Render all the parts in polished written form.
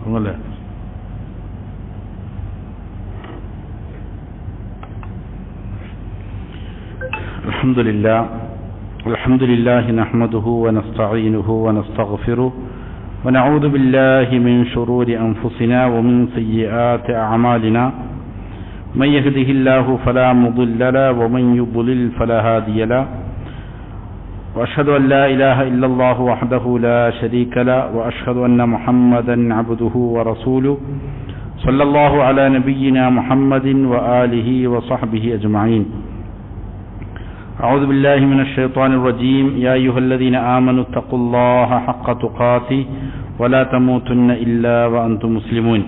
ഒന്നല്ലേ? الحمد لله نحمده ونستعينه ونستغفره ونعوذ بالله من شرور أنفسنا ومن سيئات أعمالنا من يهده الله فلا مضل له ومن يضلل فلا هادي له وأشهد أن لا إله إلا الله وحده لا شريك له وأشهد أن محمدا عبده ورسوله صلى الله على نبينا محمد وآله وصحبه أجمعين. أعوذ بالله من الشيطان الرجيم. يا أيها الذين آمنوا اتقوا الله حق تقاته ولا تموتن إلا وأنتم مسلمون.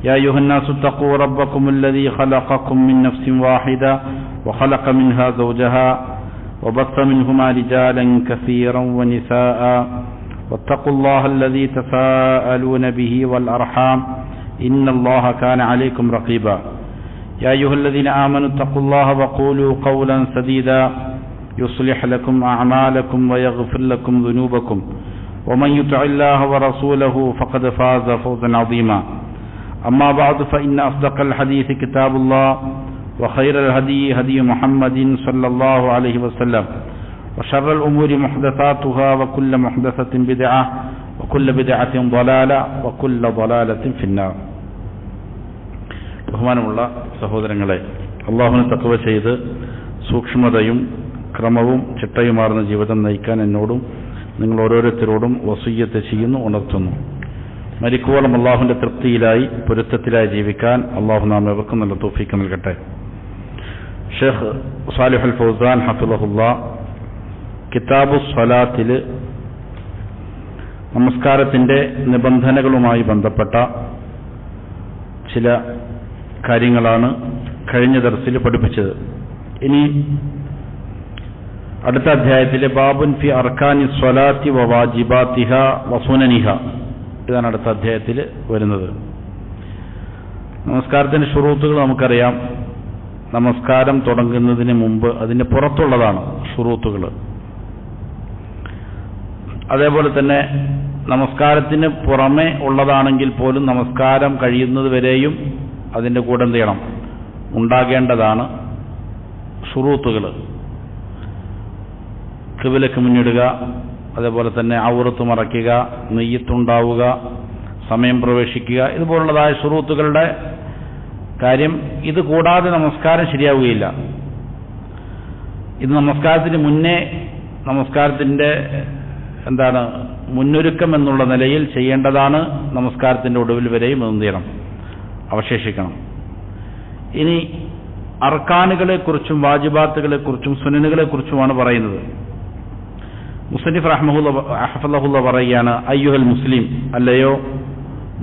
يا أيها الناس اتقوا ربكم الذي خلقكم من نفس واحدة وخلق منها زوجها وبث منهما رجالا كثيرا ونساء واتقوا الله الذي تساءلون به والأرحام إن الله كان عليكم رقيبا. يا أيها الذين آمنوا اتقوا الله وقولوا قولا سديدا يصلح لكم أعمالكم ويغفر لكم ذنوبكم ومن يطع الله ورسوله فقد فاز فوزا عظيما. أما بعد فإن أصدق الحديث كتاب الله وخير الهدي هدي محمد صلى الله عليه وسلم وشر الأمور محدثاتها وكل محدثة بدعة وكل بدعة ضلالة وكل ضلالة في النار. ബഹുമാനമുള്ള സഹോദരങ്ങളെ, അള്ളാഹുവിനെ തഖ്വ ചെയ്ത് സൂക്ഷ്മതയും ക്രമവും ചിട്ടയുമാർന്ന ജീവിതം നയിക്കാൻ എന്നോടും നിങ്ങൾ ഓരോരുത്തരോടും വസിയ്യത്ത് ചെയ്യുന്നു, ഉണർത്തുന്നു. മരിക്കുവോളം അള്ളാഹുവിന്റെ തൃപ്തിയിലായി പൊരുത്തത്തിലായി ജീവിക്കാൻ അള്ളാഹു നാം ഏവർക്കും നല്ല തൗഫീഖ് നൽകട്ടെ. ഷെയ്ഖ് സാലിഹുൽ ഫൗസാൻ ഹഫിളഹുല്ലാ കിതാബു സ്വലാത്തിൽ നമസ്കാരത്തിന്റെ നിബന്ധനകളുമായി ബന്ധപ്പെട്ട ചില കാര്യങ്ങളാണ് കഴിഞ്ഞ ദർസിൽ പഠിപ്പിച്ചത്. ഇനി അടുത്ത അധ്യായത്തിലെ ബാബുൻ ഫി അർക്കാനി സ്വലാത്തി വ വാജിബാത്തിഹ വ സുനനിഹ, ഇതാണ് അടുത്ത അധ്യായത്തിൽ വരുന്നത്. നമസ്കാരത്തിന്റെ ശുറൂത്തുകൾ നമുക്കറിയാം. നമസ്കാരം തുടങ്ങുന്നതിന് മുമ്പ് അതിന് പുറത്തുള്ളതാണ് ശുറൂത്തുകൾ. അതേപോലെ തന്നെ നമസ്കാരത്തിന് പുറമെ ഉള്ളതാണെങ്കിൽ പോലും നമസ്കാരം കഴിയുന്നത് വരെയും അതിൻ്റെ കൂടെ എന്ത് ചെയ്യണം, ഉണ്ടാകേണ്ടതാണ് ശുറൂത്തുകൾ. ഖിബലക്ക് മുന്നിടുക, അതേപോലെ തന്നെ ഔറത്ത് മറയ്ക്കുക, നെയ്യത്തുണ്ടാവുക, സമയം പ്രവേശിക്കുക, ഇതുപോലുള്ളതായ ശുറൂത്തുകളുടെ കാര്യം. ഇത് കൂടാതെ നമസ്കാരം ശരിയാവുകയില്ല. ഇത് നമസ്കാരത്തിന് മുന്നേ നമസ്കാരത്തിൻ്റെ മുന്നൊരുക്കം എന്നുള്ള നിലയിൽ ചെയ്യേണ്ടതാണ്. നമസ്കാരത്തിൻ്റെ ഒടുവിൽ വരെയും എന്ത് ചെയ്യണം, അവശേഷിക്കണം. ഇനി അർക്കാനുകളെക്കുറിച്ചും വാജിബാത്തുകളെക്കുറിച്ചും സുനനുകളെക്കുറിച്ചുമാണ് പറയുന്നത്. മുസന്നിഫ് റഹ്മഹുല്ലാഹ് പറയുകയാണ്, അയ്യുഹൽ മുസ്ലിം, അല്ലയോ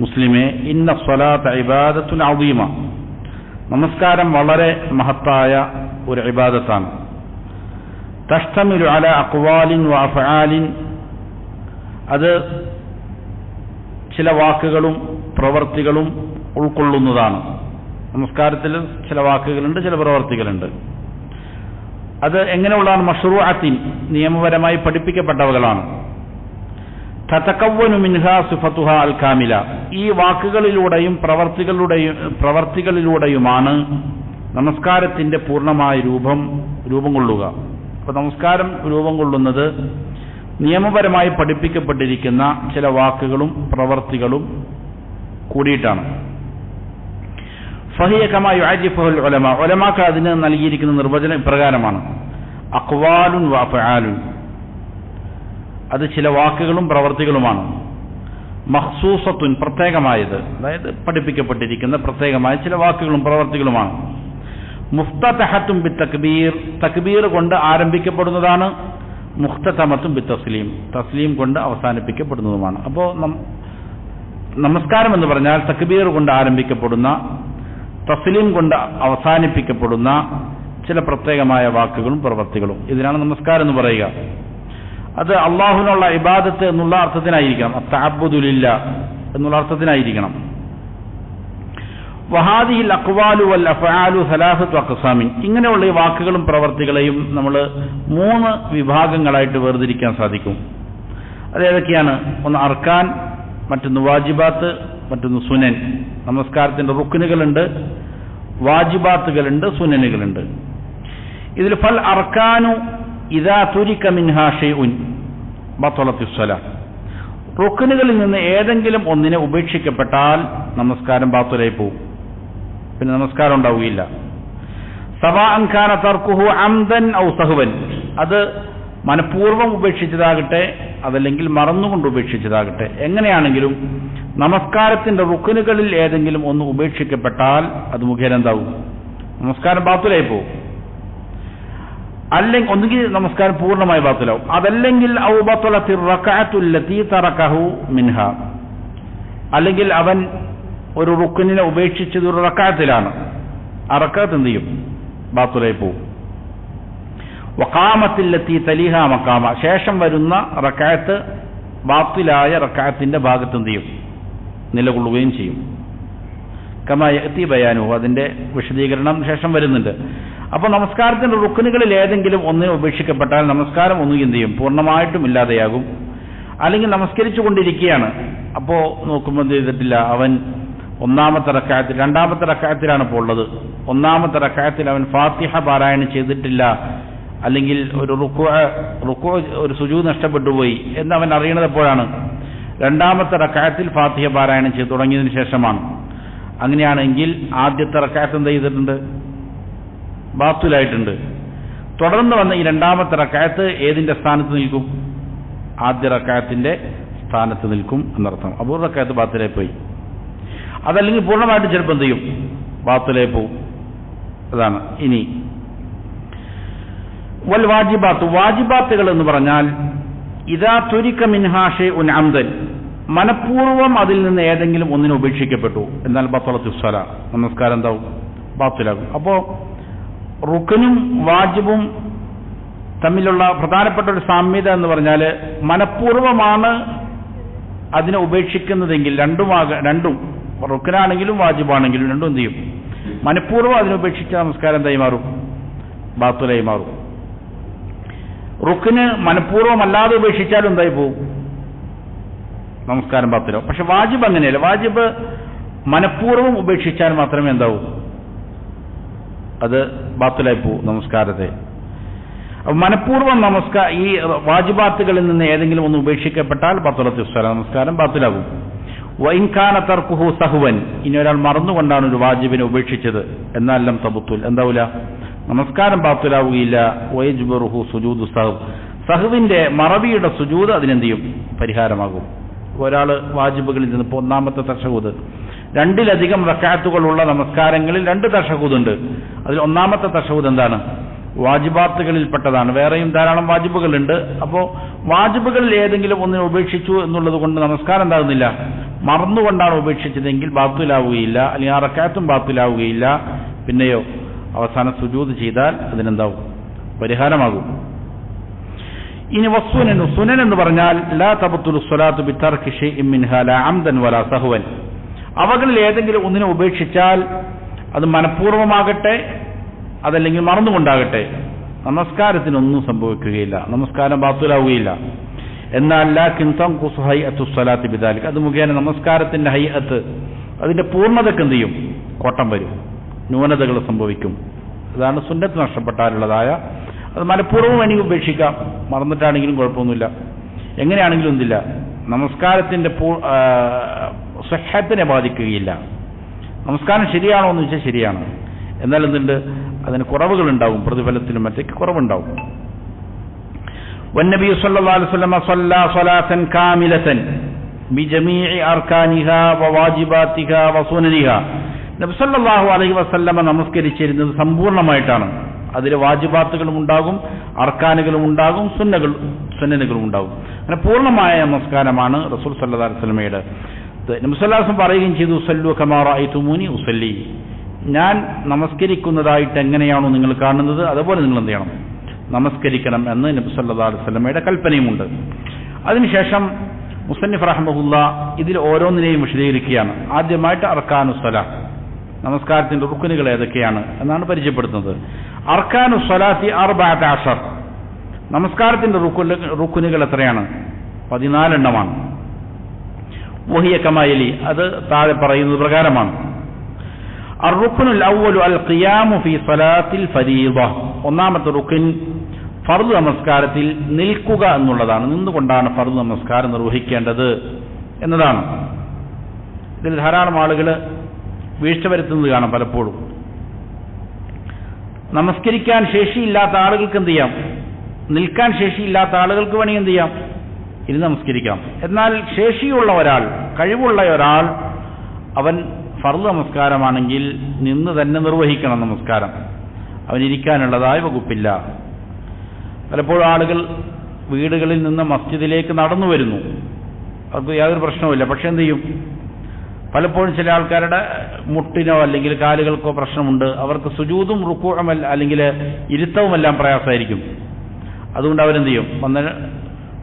മുസ്ലിമേ, ഇന്ന സ്വലാത്ത ഇബാദത്തുൻ അദീമ, നമസ്കാരം വളരെ മഹത്തായ ഒരു ഇബാദത്താണ്. തഷ്തമിലു അലാ അഖ്വാലിൻ വ അഫ്ആലിൻ, അത് ചില വാക്കുകളും പ്രവർത്തികളും ഉൾക്കൊള്ളുന്നതാണ്. നമസ്കാരത്തിൽ ചില വാക്കുകളുണ്ട്, ചില പ്രവർത്തികളുണ്ട്. അത് എങ്ങനെയുള്ളതാണ്? മശ്റൂഅത്തിൻ, നിയമപരമായി പഠിപ്പിക്കപ്പെട്ടവകളാണ്. തതകവ്വനു മിൻഹാ സിഫത്തുഹാ അൽ കാമില, ഈ വാക്കുകളിലൂടെയും പ്രവർത്തികളിലൂടെയുമാണ് നമസ്കാരത്തിന്റെ പൂർണ്ണമായ രൂപം കൊള്ളുക. അപ്പോൾ നമസ്കാരം രൂപം കൊള്ളുന്നത് നിയമപരമായി പഠിപ്പിക്കപ്പെട്ടിരിക്കുന്ന ചില വാക്കുകളും പ്രവർത്തികളും കൂടിയിട്ടാണ്. ഫഹിയ കമാ യുഅരിഫുൽ ഉലമാ, ഉലമാക്ക് അതിന് നൽകിയിരിക്കുന്ന നിർവചനം ഇപ്രകാരമാണ്: അഖ്വാലുൻ വ അഫ്ആലുൻ, അത് ചില വാക്കുകളും പ്രവർത്തികളുമാണ്. മഖ്സൂസത്തുൻ, പ്രത്യേകമായത്, അതായത് പഠിപ്പിക്കപ്പെട്ടിരിക്കുന്ന പ്രത്യേകമായ ചില വാക്കുകളും പ്രവർത്തികളുമാണ്. മുഫ്തതഹത്തുൻ ബിത്തക്ബീർ, തക്ബീർ കൊണ്ട് ആരംഭിക്കപ്പെടുന്നതാണ്. മുഖ്തതമത്തും ബി തസ്ലീം, തസ്ലീം കൊണ്ട് അവസാനിപ്പിക്കപ്പെടുന്നതുമാണ്. അപ്പോൾ നമസ്കാരം എന്ന് പറഞ്ഞാൽ തക്ബീർ കൊണ്ട് ആരംഭിക്കപ്പെടുന്ന, തസ്ലീം കൊണ്ട് അവസാനിപ്പിക്കപ്പെടുന്ന ചില പ്രത്യേകമായ വാക്കുകളും പ്രവൃത്തികളും, ഇതിനാണ് നമസ്കാരം എന്ന് പറയുക. അത് അള്ളാഹുവിനുള്ള ഇബാദത്ത് എന്നുള്ള അർത്ഥത്തിനായിരിക്കണം, തഅബ്ബുദു ലില്ലാഹ് എന്നുള്ള അർത്ഥത്തിനായിരിക്കണം. വഹാദിഹിൽ അഖ്വാലു വൽ അഫ്ആലു സലാസത്തു അഖ്സാമിൻ, ഇങ്ങനെയുള്ള ഈ വാക്കുകളും പ്രവർത്തികളെയും നമ്മൾ 3 വിഭാഗങ്ങളായിട്ട് വേർതിരിക്കാൻ സാധിക്കും. അതേതൊക്കെയാണ്? ഒന്ന് അർക്കാൻ, മറ്റൊന്ന് വാജിബാത്ത്, മറ്റൊന്ന് സുനൻ. നമസ്കാരത്തിന്റെ റുക്നുകളുണ്ട്, വാജിബാത്തുകളുണ്ട്, സുനനുകളുണ്ട്. ഇതിൽ ഫൽ അർക്കാനു ഇദാ തുരിക മിൻഹാ ഷൈഉൻ ബത്തലത്തിസ് സ്വലാ. റുക്നുകളിൽ നിന്ന് ഏതെങ്കിലും ഒന്നിനെ ഉപേക്ഷിക്കപ്പെട്ടാൽ നമസ്കാരം ബാത്തുലായി പോകും, പിന്നെ നമസ്കാരം ഉണ്ടാവുകയില്ല. സവാഅൻ കാന തർക്കുഹു അംദൻ ഔ സഹ്വൻ, അത് മനഃപൂർവ്വം ഉപേക്ഷിച്ചതാകട്ടെ അതല്ലെങ്കിൽ മറന്നുകൊണ്ട് ഉപേക്ഷിച്ചതാകട്ടെ, എങ്ങനെയാണെങ്കിലും നമസ്കാരത്തിന്റെ റുക്നുകളിൽ ഏതെങ്കിലും ഒന്ന് ഉപേക്ഷിക്കപ്പെട്ടാൽ അത് മുഖേന എന്താവും? നമസ്കാരം ബാത്തുലായി പോകും. അല്ലെങ്കിൽ ഒന്നുകിൽ നമസ്കാരം പൂർണ്ണമായി ബാത്തുലാവും, അതല്ലെങ്കിൽ ഔ ബത്തലത്തി റക്അത്തുല്ലതി തറകഹു മിൻഹാ, അല്ലെങ്കിൽ അവൻ ഒരു റുക്നിനെ ഉപേക്ഷിച്ചത് ഒരു റക്അത്തിലാണ്, ആ റക്അത്ത് എന്ത് ചെയ്യും? ബാത്തുലായി പോകും. വഖാമത്തില്ലത്തി തലിഹ മഖാമ, ശേഷം വരുന്ന റക്അത്ത് ബാത്തിലായ റക്അത്തിന്റെ ഭാഗത്ത് എന്ത് ചെയ്യും? നിലകൊള്ളുകയും ചെയ്യും. കമാ യഅതി ബയാനു, അതിന്റെ വിശദീകരണം ശേഷം വരുന്നുണ്ട്. അപ്പോൾ നമസ്കാരത്തിന്റെ റുക്നുകളിൽ ഏതെങ്കിലും ഒന്നിനെ ഉപേക്ഷിക്കപ്പെട്ടാൽ നമസ്കാരം ഒന്നുകിൽ എന്ത് ചെയ്യും? പൂർണ്ണമായിട്ടും ഇല്ലാതെയാകും. അല്ലെങ്കിൽ നമസ്കരിച്ചു കൊണ്ടിരിക്കുകയാണ്, അപ്പോൾ നോക്കുമ്പോൾ എന്ത് ചെയ്തിട്ടില്ല, അവൻ ഒന്നാമത്തെ റക്അത്തിൽ, രണ്ടാമത്തെ റക്അത്തിലാണ് ഇപ്പോൾ ഉള്ളത്, ഒന്നാമത്തെ റക്അത്തിൽ അവൻ ഫാത്തിഹ പാരായണം ചെയ്തിട്ടില്ല, അല്ലെങ്കിൽ ഒരു റുക്കൂ ഒരു സുജൂദ് നഷ്ടപ്പെട്ടു പോയി എന്ന് അവൻ അറിയണത് എപ്പോഴാണ്? രണ്ടാമത്തെ റക്അത്തിൽ ഫാത്തിഹ പാരായണം ചെയ്തു തുടങ്ങിയതിനു ശേഷമാണ്. അങ്ങനെയാണെങ്കിൽ ആദ്യത്തെ റക്അത്ത് എന്ത് ചെയ്തിട്ടുണ്ട്? ബാത്തുലായിട്ടുണ്ട്. തുടർന്ന് വന്ന ഈ രണ്ടാമത്തെ റക്അത്ത് ഏതിന്റെ സ്ഥാനത്ത് നിൽക്കും? ആദ്യ റക്അത്തിന്റെ സ്ഥാനത്ത് നിൽക്കും എന്നർത്ഥം. അപ്പോൾ റക്അത്ത് ബാത്തുലായി പോയി. അതല്ലെങ്കിൽ പൂർണ്ണമായിട്ട് ചിലപ്പോൾ എന്ത് ചെയ്യും? ബാത്തുലായി പോവും. അതാണ്. ഇനി വൽ വാജിബാത്ത്, വാജിബാത്തുകൾ എന്ന് പറഞ്ഞാൽ ഇദാ തുരിക മിൻഹാ ഷൈഉൻ അംദൻ, മനഃപൂർവ്വം അതിൽ നിന്ന് ഏതെങ്കിലും ഒന്നിനെ ഉപേക്ഷിക്കപ്പെട്ടു എന്നാൽ ബത്തലത്തിസ് സ്വലാ, നമസ്കാരം എന്താവും? ബാത്തിലാകും. അപ്പോൾ റുക്നും വാജിബും തമ്മിലുള്ള പ്രധാനപ്പെട്ട ഒരു സാമ്യത എന്ന് പറഞ്ഞാൽ മനഃപൂർവ്വമാണ് അതിനെ ഉപേക്ഷിക്കുന്നതെങ്കിൽ രണ്ടും റുക്നാണെങ്കിലും വാജിബാണെങ്കിലും രണ്ടും എന്ത് ചെയ്യും? മനഃപൂർവ്വം അതിനെ ഉപേക്ഷിച്ച നമസ്കാരം എന്തായി മാറും? ബാത്തുലായി മാറും. റുക്ന് മനഃപൂർവ്വം അല്ലാതെ ഉപേക്ഷിച്ചാലും എന്തായി പോകും? നമസ്കാരം ബാത്തുലാവും. പക്ഷെ വാജിബ് അങ്ങനെയല്ല. വാജിബ് മനഃപൂർവ്വം ഉപേക്ഷിച്ചാൽ മാത്രമേ എന്താവൂ? അത് ബാത്തുലായി പോകും നമസ്കാരത്തെ. മനഃപൂർവ്വം ഈ വാജിബാത്തുകളിൽ നിന്ന് ഏതെങ്കിലും ഒന്ന് ഉപേക്ഷിക്കപ്പെട്ടാൽ ബത്തലത്തിസ് സ്വലാ, നമസ്കാരം ബാത്തുലാകും. വഇൻ കാന തർക്കുഹു സഹ്വൻ, ഇനി ഒരാൾ മറന്നുകൊണ്ടാണ് ഒരു വാജിബിനെ ഉപേക്ഷിച്ചത് എന്നാൽ ലം തബത്തുൽ, എന്താവില്ല? നമസ്കാരം ബാത്തുലാവുകയില്ല. വയജ്ബറുഹു സുജൂദു സഹവ്, സഹവിന്റെ മറവിയുടെ സുജൂദ് അതിനെന്ത് ചെയ്യും? പരിഹാരമാകും. ഒരാൾ വാജിബുകളിൽ നിന്ന് ഇപ്പോൾ ഒന്നാമത്തെ തശഹൂദ്, രണ്ടിലധികം റക്അത്തുകളുള്ള നമസ്കാരങ്ങളിൽ 2 തശഹൂദുണ്ട്. അതിൽ ഒന്നാമത്തെ തശഹൂദ് എന്താണ്? വാജിബാത്തുകളിൽപ്പെട്ടതാണ്. വേറെയും ധാരാളം വാജിബുകളുണ്ട്. അപ്പോൾ വാജിബുകളിൽ ഏതെങ്കിലും ഒന്നിനെ ഉപേക്ഷിച്ചു എന്നുള്ളത് കൊണ്ട് നമസ്കാരം എന്താകുന്നില്ല? മറന്നുകൊണ്ടാണ് ഉപേക്ഷിച്ചതെങ്കിൽ ബാത്തുലാവുകയില്ല, അല്ലെങ്കിൽ ആ റക്അത്തും ബാത്തുലാവുകയില്ല. പിന്നെയോ അവസാനം സുജൂദ് ചെയ്താൽ അതിനെന്താവും? പരിഹാരമാകും. ഇനി വസ്സുനനു, സുനൻ എന്ന് പറഞ്ഞാൽ ലാ തബത്തുലു സ്വലാത്തു ബിതർകി ഷൈഇൻ മിൻഹാ ലാ അംദൻ വലാ സഹ്വൻ, അവകളിൽ ഏതെങ്കിലും ഒന്നിനെ ഉപേക്ഷിച്ചാൽ അത് മനഃപൂർവ്വമാകട്ടെ അതല്ലെങ്കിൽ മറന്നുകൊണ്ടാകട്ടെ നമസ്കാരത്തിനൊന്നും സംഭവിക്കുകയില്ല, നമസ്കാരം ബാത്തുലാവുകയില്ല. എന്നാൽ ലാകിൻ തൻഖുസു ഹൈഅത്തു സ്വലാത്തി ബിദാലിക, അത് മുഖേന നമസ്കാരത്തിന്റെ ഹൈഅത്ത്, അതിന്റെ പൂർണ്ണതയ്ക്ക് എന്ത് ചെയ്യും? കോട്ടം വരും, ന്യൂനതകൾ സംഭവിക്കും. അതാണ് സുന്നത്ത് നഷ്ടപ്പെട്ടാലുള്ളതായ. അത് മനഃപൂർവ്വം എനിക്ക് ഉപേക്ഷിക്കാം, മറന്നിട്ടാണെങ്കിലും കുഴപ്പമൊന്നുമില്ല, എങ്ങനെയാണെങ്കിലും ഒന്നില്ല, നമസ്കാരത്തിന്റെ സ്വഹത്തിനെ ബാധിക്കുകയില്ല. നമസ്കാരം ശരിയാണോ എന്ന് വെച്ചാൽ ശരിയാണ്, എന്നാൽ എന്തുണ്ട്? അതിന് കുറവുകളുണ്ടാവും, പ്രതിഫലത്തിനും മറ്റേക്ക് കുറവുണ്ടാവും. വന്നബി സല്ലല്ലാഹു അലൈഹി വസല്ലം സ്വല്ലാ സ്വലാത്തൻ കാമിലതൻ ബിജമീഇ അർകാനിഹാ വവാജിബാതിഹാ വസുനനിഹാ, നബി സല്ലല്ലാഹു അലൈഹി വസല്ലം നമസ്കരിച്ചിരുന്നത് സമ്പൂർണ്ണമായിട്ടാണ്. അതിൽ വാജിബാത്തുകളും ഉണ്ടാകും, അർക്കാനുകളും ഉണ്ടാകും, സുന്നനുകളും ഉണ്ടാകും. അങ്ങനെ പൂർണ്ണമായ നമസ്കാരമാണ് റസൂൽ സല്ലല്ലാഹു അലൈഹി വസല്ലമയുടെ. നബി സല്ലല്ലാഹു അലൈഹി വസല്ലം പറയുകയും ചെയ്തു, സല്ലു കമാ റഅയ്തുമൂനി ഉസല്ലി, ഞാൻ നമസ്കരിക്കുന്നതായിട്ട് എങ്ങനെയാണോ നിങ്ങൾ കാണുന്നത് അതുപോലെ നിങ്ങൾ എന്ത് ചെയ്യണം? നമസ്കരിക്കണം എന്ന് നബി സല്ലല്ലാഹു അലൈഹി വസല്ലമയുടെ കൽപ്പനയുമുണ്ട്. അതിനുശേഷം മുസന്നിഫ് റഹ്മഹുല്ലാ ഇതിൽ ഓരോന്നിനെയും വിശദീകരിക്കുകയാണ്. ആദ്യമായിട്ട് അർക്കാനുസ്സലാ, നമസ്കാരത്തിന്റെ റുക്നുകൾ ഏതൊക്കെയാണ് എന്നാണ് പരിചയപ്പെടുത്തുന്നത്. അർക്കാനുസ്സലാത്തി 14, നമസ്കാരത്തിന്റെ റുക്നുകൾ എത്രയാണ്? 14 എണ്ണമാണ്. വഹിയ കമായലി, അത് താഴെ പറയുന്നത് പ്രകാരമാണ്. അർറുക്നുൽ അവ്വലു അൽ ഖിയാമു ഫീ സ്വലാത്തിൽ ഫരീദ, ഒന്നാമത്തെ റുക്ൻ ഫർദ് നമസ്കാരത്തിൽ നിൽക്കുക എന്നുള്ളതാണ്. നിന്നുകൊണ്ടാണ് ഫർദ് നമസ്കാരം നിർവഹിക്കേണ്ടത് എന്നതാണ്. ഇതിൽ ധാരാളം ആളുകൾ വീഴ്ച വരുത്തുന്നത് കാണാം. പലപ്പോഴും നമസ്കരിക്കാൻ ശേഷിയില്ലാത്ത ആളുകൾക്ക് എന്ത് ചെയ്യാം? നിൽക്കാൻ ശേഷിയില്ലാത്ത ആളുകൾക്ക് വേണമെങ്കിൽ എന്ത് ചെയ്യാം? ഇരുന്ന് നമസ്കരിക്കാം. എന്നാൽ ശേഷിയുള്ള ഒരാൾ, കഴിവുള്ള ഒരാൾ, അവൻ ഫർദ് നമസ്കാരമാണെങ്കിൽ നിന്ന് തന്നെ നിർവഹിക്കണം നമസ്കാരം. അവനിരിക്കാനുള്ളതായ വകുപ്പില്ല. പലപ്പോഴും ആളുകൾ വീടുകളിൽ നിന്ന് മസ്ജിദിലേക്ക് നടന്നു വരുന്നു, അവർക്ക് യാതൊരു പ്രശ്നവുമില്ല. പക്ഷെ എന്ത് ചെയ്യും? പലപ്പോഴും ചില ആൾക്കാരുടെ മുട്ടിനോ അല്ലെങ്കിൽ കാലുകൾക്കോ പ്രശ്നമുണ്ട്. അവർക്ക് സുജൂദും റുക്കൂഉം അല്ലെങ്കിൽ ഇരുത്തവുമെല്ലാം പ്രയാസമായിരിക്കും. അതുകൊണ്ട് അവരെന്ത് ചെയ്യും? വന്ന്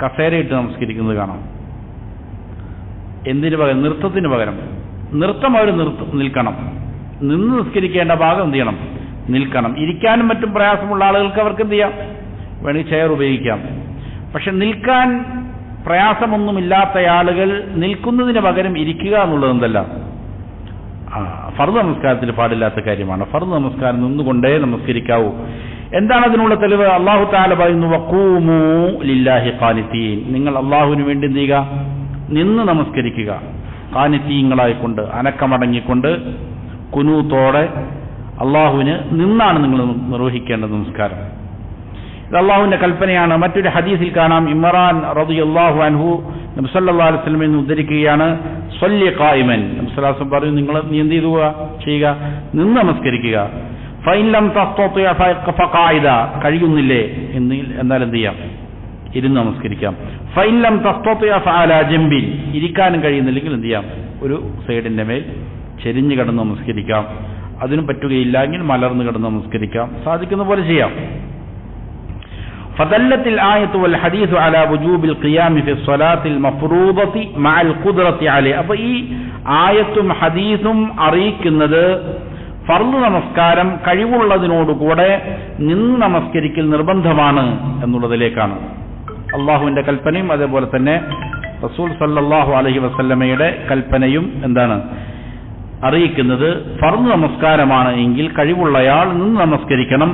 കസേരയിട്ട് നമസ്കരിക്കുന്നത് കാണാം. എന്തിനു പകരം? നൃത്തത്തിന് പകരം. നൃത്തം അവർ നിൽക്കണം. നിന്ന് നിസ്കരിക്കേണ്ട ഭാഗം എന്ത് ചെയ്യണം? നിൽക്കണം. ഇരിക്കാനും മറ്റും പ്രയാസമുള്ള ആളുകൾക്ക് അവർക്ക് എന്ത് ചെയ്യാം? വേണമെങ്കിൽ ചെയർ ഉപയോഗിക്കാം. പക്ഷെ നിൽക്കാൻ പ്രയാസമൊന്നുമില്ലാത്ത ആളുകൾ നിൽക്കുന്നതിന് പകരം ഇരിക്കുക എന്നുള്ളത് എന്തല്ല, ഫർദ് നമസ്കാരത്തിൽ പാടില്ലാത്ത കാര്യമാണ്. ഫർദ് നമസ്കാരം നിന്നുകൊണ്ടേ നമസ്കരിക്കാവൂ. എന്താണ് അതിനുള്ള തെളിവ്? അല്ലാഹു തആല പറയുന്നു, വഖൂമൂ ലില്ലാഹി ഖാനിതീൻ, നിങ്ങൾ അല്ലാഹുവിന് വേണ്ടി എന്ത് ചെയ്യുക? നിന്ന് നമസ്കരിക്കുക. ഖാനിതീങ്ങളായിക്കൊണ്ട്, അനക്കമടങ്ങിക്കൊണ്ട്, കുനൂത്തോടെ അല്ലാഹുവിന് നിന്നാണ് നിങ്ങൾ നിർവഹിക്കേണ്ടത് നമസ്കാരം. ഇത് അല്ലാഹുവിന്റെ കൽപ്പനയാണ്. മറ്റൊരു ഹദീസിൽ കാണാം, ഇമ്രാൻ റളിയല്ലാഹു അൻഹു നബി സല്ലല്ലാഹു അലൈഹി വസല്ലമയെ ഉദ്ധരിക്കുകയാണ്, സ്വല്ലി ഖായിമൻ, നബി സല്ലല്ലാഹു അലൈഹി വസല്ലം പറയും, നിങ്ങൾ നീ എന്ത് ചെയ്യുക? നിന്ന് നമസ്കരിക്കുക. ഫഇൻ ലം തസ്തതി ഫഖായിദ, കഴിയുന്നില്ലേ എന്നാൽ എന്ത് ചെയ്യാം? ഇരുന്ന് നമസ്കരിക്കാം. ഫഇൻ ലം തസ്തതി ഫഅലാ ജംബിൻ, ഇരിക്കാനും കഴിയുന്നില്ലെങ്കിൽ എന്ത് ചെയ്യാം? ഒരു സൈഡിന്റെ മേൽ ചെരിഞ്ഞു കിടന്ന് നമസ്കരിക്കാം. അതിനും പറ്റുകയില്ലെങ്കിൽ മലർന്നു കിടന്ന് നമസ്കരിക്കാം. സാധിക്കുന്ന പോലെ ചെയ്യാം. فدلت الآية والحديث على وجوب القيام في الصلاة المفروضة مع القدرة عليه. അപ്പോൾ ഈ ആയത്തും ഹദീസും അറിയിക്കുന്നത് ഫർദ് നമസ്കാരം കഴിവുള്ളതിനോടുകൂടെ നിന്ന് നമസ്കരിക്കൽ നിർബന്ധമാണ് എന്നുള്ളതിലേക്കാണ്. അള്ളാഹുവിന്റെ കൽപ്പനയും അതേപോലെ തന്നെ റസൂൽ സല്ലല്ലാഹു അലൈഹി വസല്ലമയുടെ കൽപ്പനയും എന്താണ് അറിയിക്കുന്നത്? ഫർദ് നമസ്കാരമാണ് എങ്കിൽ കഴിവുള്ളയാൾ നിന്ന് നമസ്കരിക്കണം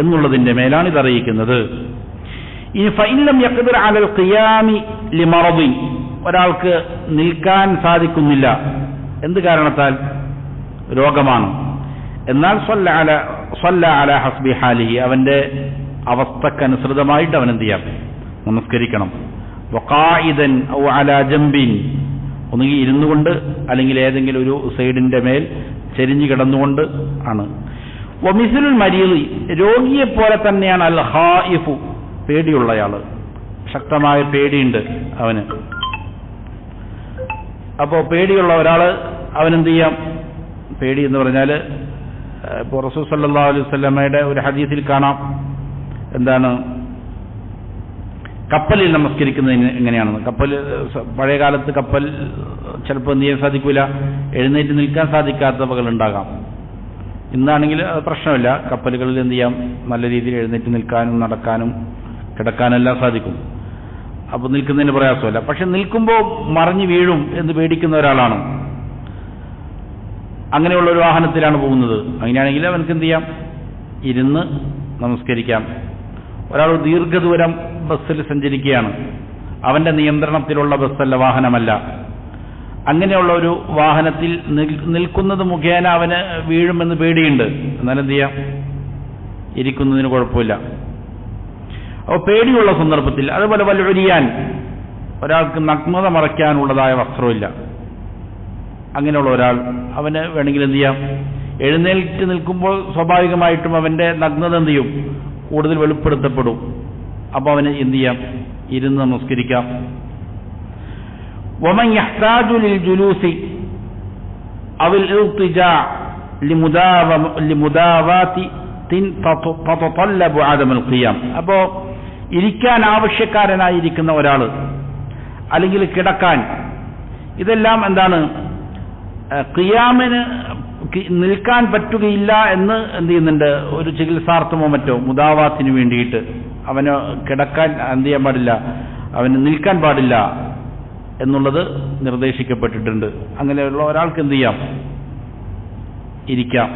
എന്നുള്ളതിന്റെ മേലാണ് ഇത് അറിയിക്കുന്നത്. ഈ ഫഇൻ ലം യഖ്ദിർ അലൽ ഖിയാമി ലിമറദി, ഒരാൾക്ക് നിൽക്കാൻ സാധിക്കുന്നില്ല, എന്ത് കാരണത്താൽ? രോഗമാണ്. എന്നാൽ സ്വല്ല അലാ ഹസ്ബി ഹാലിഹി, അവന്റെ അവസ്ഥക്കനുസൃതമായിട്ട് അവൻ എന്ത് ചെയ്യാം? നമസ്കരിക്കണം. വഖായിദൻ ഔ അലാ ജംബിൻ, ഒന്നുകിൽ ഇരുന്നു കൊണ്ട് അല്ലെങ്കിൽ ഏതെങ്കിലും ഒരു സൈഡിന്റെ മേൽ ചെരിഞ്ഞു കിടന്നുകൊണ്ട് ആണ്. വമിസ്ലുൽ മരീദി, രോഗിയെ പോലെ തന്നെയാണ് അൽ ഖായിഫു, പേടിയുള്ളയാള്, ശക്തമായ പേടിയുണ്ട് അവന്. അപ്പോ പേടിയുള്ള ഒരാള് അവനെന്ത് ചെയ്യാം? പേടി എന്ന് പറഞ്ഞാൽ ഇപ്പോൾ റസൂൽ സല്ലല്ലാഹു അലൈഹി വസല്ലമയുടെ ഒരു ഹദീസിൽ കാണാം, എന്താണ് കപ്പലിൽ നമസ്കരിക്കുന്നത് എങ്ങനെയാണെന്ന്. കപ്പൽ, പഴയ കാലത്ത് കപ്പൽ ചിലപ്പോൾ എന്ത് ചെയ്യാൻ സാധിക്കില്ല, എഴുന്നേറ്റ് നിൽക്കാൻ സാധിക്കാത്തവകൾ ഉണ്ടാകാം. ഇന്നാണെങ്കിൽ അത് പ്രശ്നമില്ല, കപ്പലുകളിൽ എന്ത് ചെയ്യാം? നല്ല രീതിയിൽ എഴുന്നേറ്റ് നിൽക്കാനും നടക്കാനും കിടക്കാനെല്ലാം സാധിക്കും. അപ്പോൾ നിൽക്കുന്നതിന് പ്രയാസമല്ല. പക്ഷെ നിൽക്കുമ്പോൾ മറിഞ്ഞു വീഴും എന്ന് പേടിക്കുന്ന ഒരാളാണ്. അങ്ങനെയുള്ള ഒരു വാഹനത്തിലാണ് പോകുന്നത്. അങ്ങനെയാണെങ്കിൽ അവനക്ക് എന്ത് ചെയ്യാം? ഇരുന്ന് നമസ്കരിക്കാം. ഒരാൾ ദീർഘദൂരം ബസ്സിൽ സഞ്ചരിക്കുകയാണ്, അവന്റെ നിയന്ത്രണത്തിലുള്ള ബസ്സല്ല, വാഹനമല്ല. അങ്ങനെയുള്ള ഒരു വാഹനത്തിൽ നിൽക്കുന്നത് മുഖേന അവന് വീഴുമെന്ന് പേടിയുണ്ട്. എന്നാലും എന്ത് ചെയ്യാം? ഇരിക്കുന്നതിന് കുഴപ്പമില്ല. അപ്പോൾ പേടിയുള്ള സന്ദർഭത്തിൽ, അതുപോലെ വൽഉരിയാൻ, ഒരാൾക്ക് നഗ്നത മറയ്ക്കാനുള്ളതായ വസ്ത്രമില്ല, അങ്ങനെയുള്ള ഒരാൾ, അവന് വേണമെങ്കിൽ എന്ത് ചെയ്യാം? എഴുന്നേറ്റ് നിൽക്കുമ്പോൾ സ്വാഭാവികമായിട്ടും അവന്റെ നഗ്നത എന്ത് ചെയ്യും? കൂടുതൽ വെളിപ്പെടുത്തപ്പെടും. അപ്പോൾ അവന് എന്ത് ചെയ്യാം? ഇരുന്ന് നമസ്കരിക്കാം. വമൻ യഹ്താജു ലിൽ ജുലൂസി അവൽ ഇർതിജാ ലിമുദാവാതി ഫതതല്ലബു അദമൽ ഖിയാം. അപ്പോൾ ഇരിക്കാൻ ആവശ്യക്കാരനായിരിക്കുന്ന ഒരാൾ, അല്ലെങ്കിൽ കിടക്കാൻ, ഇതെല്ലാം എന്താണ്? ഖിയാമിന് നിൽക്കാൻ പറ്റുകയില്ല എന്ന് എന്ത് ചെയ്യുന്നുണ്ട്? ഒരു ചികിത്സാർത്ഥമോ മറ്റോ മുദാവാത്തിന് വേണ്ടിയിട്ട് അവന് കിടക്കാൻ എന്ത് ചെയ്യാൻ പാടില്ല, അവന് നിൽക്കാൻ പാടില്ല എന്നുള്ളത് നിർദ്ദേശിക്കപ്പെട്ടിട്ടുണ്ട്. അങ്ങനെയുള്ള ഒരാൾക്ക് എന്ത് ചെയ്യാം? ഇരിക്കാം,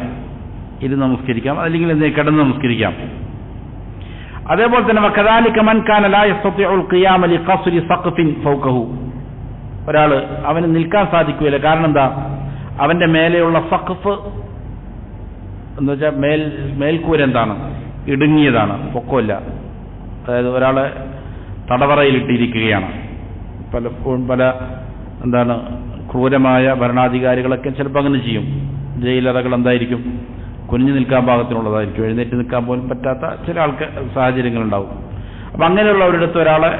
ഇരുന്ന് നമസ്കരിക്കാം, അല്ലെങ്കിൽ കിടന്ന് നമസ്കരിക്കാം. അതേപോലെ തന്നെ വകദാലിക മൻ കാന ലാ യസ്തതിഉൽ ഖിയാമ ലിഖസ്രി സഖഫിൻ ഫൗഖഹു, ഒരാൾ അവന് നിൽക്കാൻ സാധിക്കുകയില്ല. കാരണം എന്താ? അവന്റെ മേലെയുള്ള സഖഫ് എന്ന് വെച്ചാൽ മേൽക്കൂര എന്താണ്? ഇടുങ്ങിയതാണ്, പൊക്കമില്ല. അതായത് ഒരാളെ തടവറയിലിട്ടിരിക്കുകയാണ്. പലപ്പോഴും പല ക്രൂരമായ ഭരണാധികാരികളൊക്കെ ചിലപ്പോൾ അങ്ങനെ ചെയ്യും. ജയിലറകൾ എന്തായിരിക്കും? കുനിഞ്ഞു നിൽക്കാൻ പാകത്തിനുള്ളതായിരിക്കും, എഴുന്നേറ്റ് നിൽക്കാൻ പോലും പറ്റാത്ത ചില സാഹചര്യങ്ങളുണ്ടാവും. അപ്പം അങ്ങനെയുള്ളവരുടെ അടുത്ത് ഒരാളെ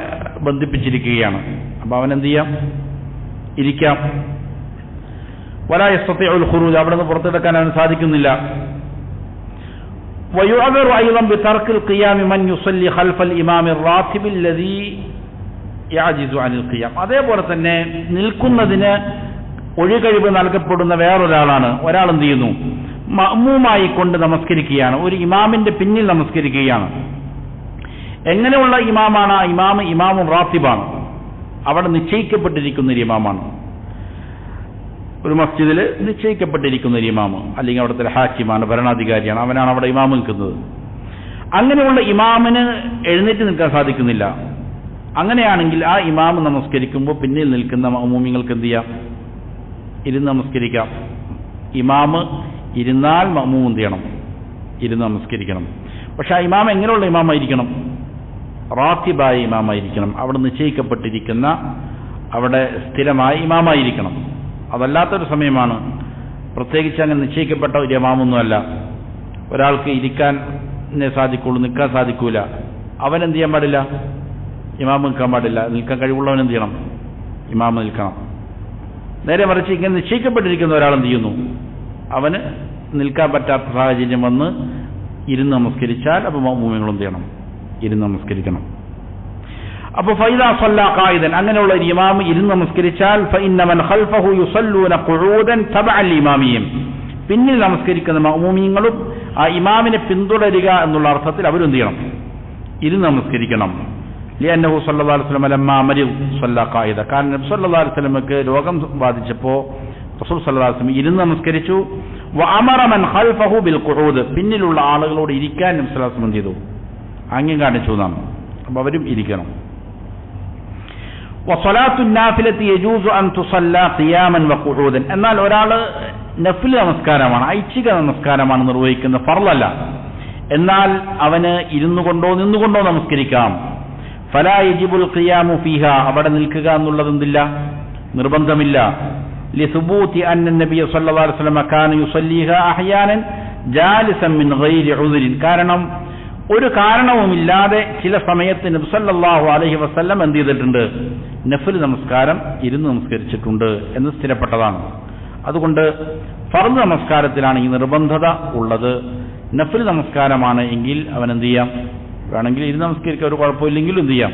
ബന്ധിപ്പിച്ചിരിക്കുകയാണ്. അപ്പം അവൻ എന്ത് ചെയ്യാം? ഇരിക്കാം. വലാ യസ്തതിഉൽ ഖുറൂജ്, അവിടെ നിന്ന് പുറത്തെടുക്കാൻ അവന് സാധിക്കുന്നില്ല. വയുഅദറു അയ്ളൻ ബിതർക്കിൽ ഖിയാമി മൻ യുസല്ലി ഖൽഫൽ ഇമാമി റാത്തിബി അല്ലദീ യഅജിസു അനിൽ ഖിയാം. അതേപോലെ തന്നെ നിൽക്കുന്നതിന് ഒഴികഴിവ് നൽകപ്പെടുന്ന വേറൊരാളാണ്. ഒരാൾ എന്ത് ചെയ്യുന്നു? മഅ്മൂമായി കൊണ്ട് നമസ്കരിക്കുകയാണ്, ഒരു ഇമാമിന്റെ പിന്നിൽ നമസ്കരിക്കുകയാണ്. എങ്ങനെയുള്ള ഇമാമാണ്? ഇമാമും റാത്തിബാണ്, അവിടെ നിശ്ചയിക്കപ്പെട്ടിരിക്കുന്ന ഒരു ഇമാമാണ്. ഒരു മസ്ജിദിൽ നിശ്ചയിക്കപ്പെട്ടിരിക്കുന്ന ഒരു ഇമാമ്, അല്ലെങ്കിൽ അവിടുത്തെ ഹാക്കിമാണ്, ഭരണാധികാരിയാണ്, അവനാണ് അവിടെ ഇമാം നിൽക്കുന്നത്. അങ്ങനെയുള്ള ഇമാമിന് എഴുന്നേറ്റ് നിൽക്കാൻ സാധിക്കുന്നില്ല. അങ്ങനെയാണെങ്കിൽ ആ ഇമാം നമസ്കരിക്കുമ്പോൾ പിന്നിൽ നിൽക്കുന്ന മഅ്മൂമിങ്ങൾക്ക് എന്ത് ചെയ്യാം? ഇരുന്ന് നമസ്കരിക്കാം. ഇമാമ് ഇരുന്നാൽ മഅ്മൂം എന്ത് ചെയ്യണം? ഇരുന്ന് നമസ്കരിക്കണം. പക്ഷെ ആ ഇമാം എങ്ങനെയുള്ള ഇമാമായിരിക്കണം? റാത്തിബായ ഇമാമായിരിക്കണം, അവിടെ നിശ്ചയിക്കപ്പെട്ടിരിക്കുന്ന, അവിടെ സ്ഥിരമായ ഇമാമായിരിക്കണം. അതല്ലാത്തൊരു സമയമാണ്, പ്രത്യേകിച്ച് അങ്ങനെ നിശ്ചയിക്കപ്പെട്ട ഒരു ഇമാമൊന്നുമല്ല, ഒരാൾക്ക് ഇരിക്കാൻ സാധിക്കുള്ളൂ, നിൽക്കാൻ സാധിക്കൂല, അവൻ എന്ത് ചെയ്യാൻ പാടില്ല? ഇമാം നിൽക്കാൻ പാടില്ല. നിൽക്കാൻ കഴിവുള്ളവൻ എന്ത് ചെയ്യണം? ഇമാം നിൽക്കണം. നേരെ മറിച്ച് ഇങ്ങനെ നിശ്ചയിക്കപ്പെട്ടിരിക്കുന്ന ഒരാൾ എന്ത് ചെയ്യുന്നു? അവന് നിൽക്കാൻ പറ്റാത്ത സാഹചര്യം വന്ന് ഇരുന്ന് നമസ്കരിച്ചാൽ അപ്പോൾ മഅ്മൂമിങ്ങൾ എന്ത് ചെയ്യണം? ഇരുന്ന് നമസ്കരിക്കണം. അപ്പോൾ ഫൈദാ സല്ല ഖായിദൻ, അങ്ങനെയുള്ള ഒരു ഇമാം ഇരുന്ന് നമസ്കരിച്ചാൽ ഫഇന്ന മൻ ഖൽഫഹു യുസല്ലൂന ഖുഊദൻ തബഅൽ ഇമാമിയും, പിന്നിൽ നമസ്കരിക്കുന്ന മഅ്മൂമിങ്ങളും ആ ഇമാമിനെ പിന്തുടരുക എന്നുള്ള അർത്ഥത്തിൽ അവരെന്ത് ചെയ്യണം? ഇരുന്ന് നമസ്കരിക്കണം. ലിഅന്നഹു സല്ലല്ലാഹു അലൈഹി വസല്ലം ലമ്മാ മരിദ സല്ല ഖായിദ, കാരണം നബി സല്ലല്ലാഹു അലൈഹി വസല്ലമക്ക് രോഗം ബാധിച്ചപ്പോൾ റസൂൽ സല്ലല്ലാഹു അലൈഹി വസല്ലം ഇരുന്ന് നമസ്കരിച്ചു. വഅമറ മൻ ഖൽഫഹു ബിൽ ഖുഊദ്, പിന്നിലുള്ള ആളുകളോട് ഇരിക്കാൻ നബി സല്ലല്ലാഹു അലൈഹി വസല്ലം ചെയ്തു, ആംഗ്യം കാണിച്ചു എന്നാണ്. അപ്പോൾ അവരും ഇരിക്കണം. വസലാത്തു നാഫിലത്തി യജൂസു അൻ തുസല്ല ഖിയാമൻ വഖുഊദൻ, എന്നാൽ ഒരാൾ നഫിൽ നമസ്കാരമാണ്, ഐച്ഛിക നമസ്കാരമാണ് നിർവഹിക്കുന്നത്, ഫർളല്ല. എന്നാൽ അവന് ഇരുന്നു കൊണ്ടോ നിന്നുകൊണ്ടോ നമസ്കരിക്കാം. ഫലാ യജിബുൽ ഖിയാമു ഫീഹ, അവിടെ നിൽക്കുക എന്നുള്ളത് എന്തില്ല? നിർബന്ധമില്ല. ലിസുബൂതി അന്ന നബിയ സല്ലല്ലാഹു അലൈഹി വസല്ലം കാന യുസല്ലിഹ അഹ്യാനൻ ജാലിസൻ മിൻ ഗൈരി ഉദ്രിൻ, കാരണം ഒരു കാരണവുമില്ലാതെ ചില സമയത്ത് നബി സല്ലല്ലാഹു അലൈഹി വസല്ലം എന്ത് ചെയ്തിട്ടുണ്ട്? നഫിൽ നമസ്കാരം ഇരുന്ന് നമസ്കരിച്ചിട്ടുണ്ട് എന്ന് സ്ഥിരപ്പെട്ടതാണ്. അതുകൊണ്ട് ഫർദ് നമസ്കാരത്തിലാണ് ഈ നിർബന്ധത ഉള്ളത്. നഫിൽ നമസ്കാരമാണ് എങ്കിൽ അവൻ എന്ത് ചെയ്യാം? വേണമെങ്കിൽ ഇരുന്ന് നമസ്കരിക്കാൻ ഒരു കുഴപ്പമില്ലെങ്കിലും എന്ത് ചെയ്യാം?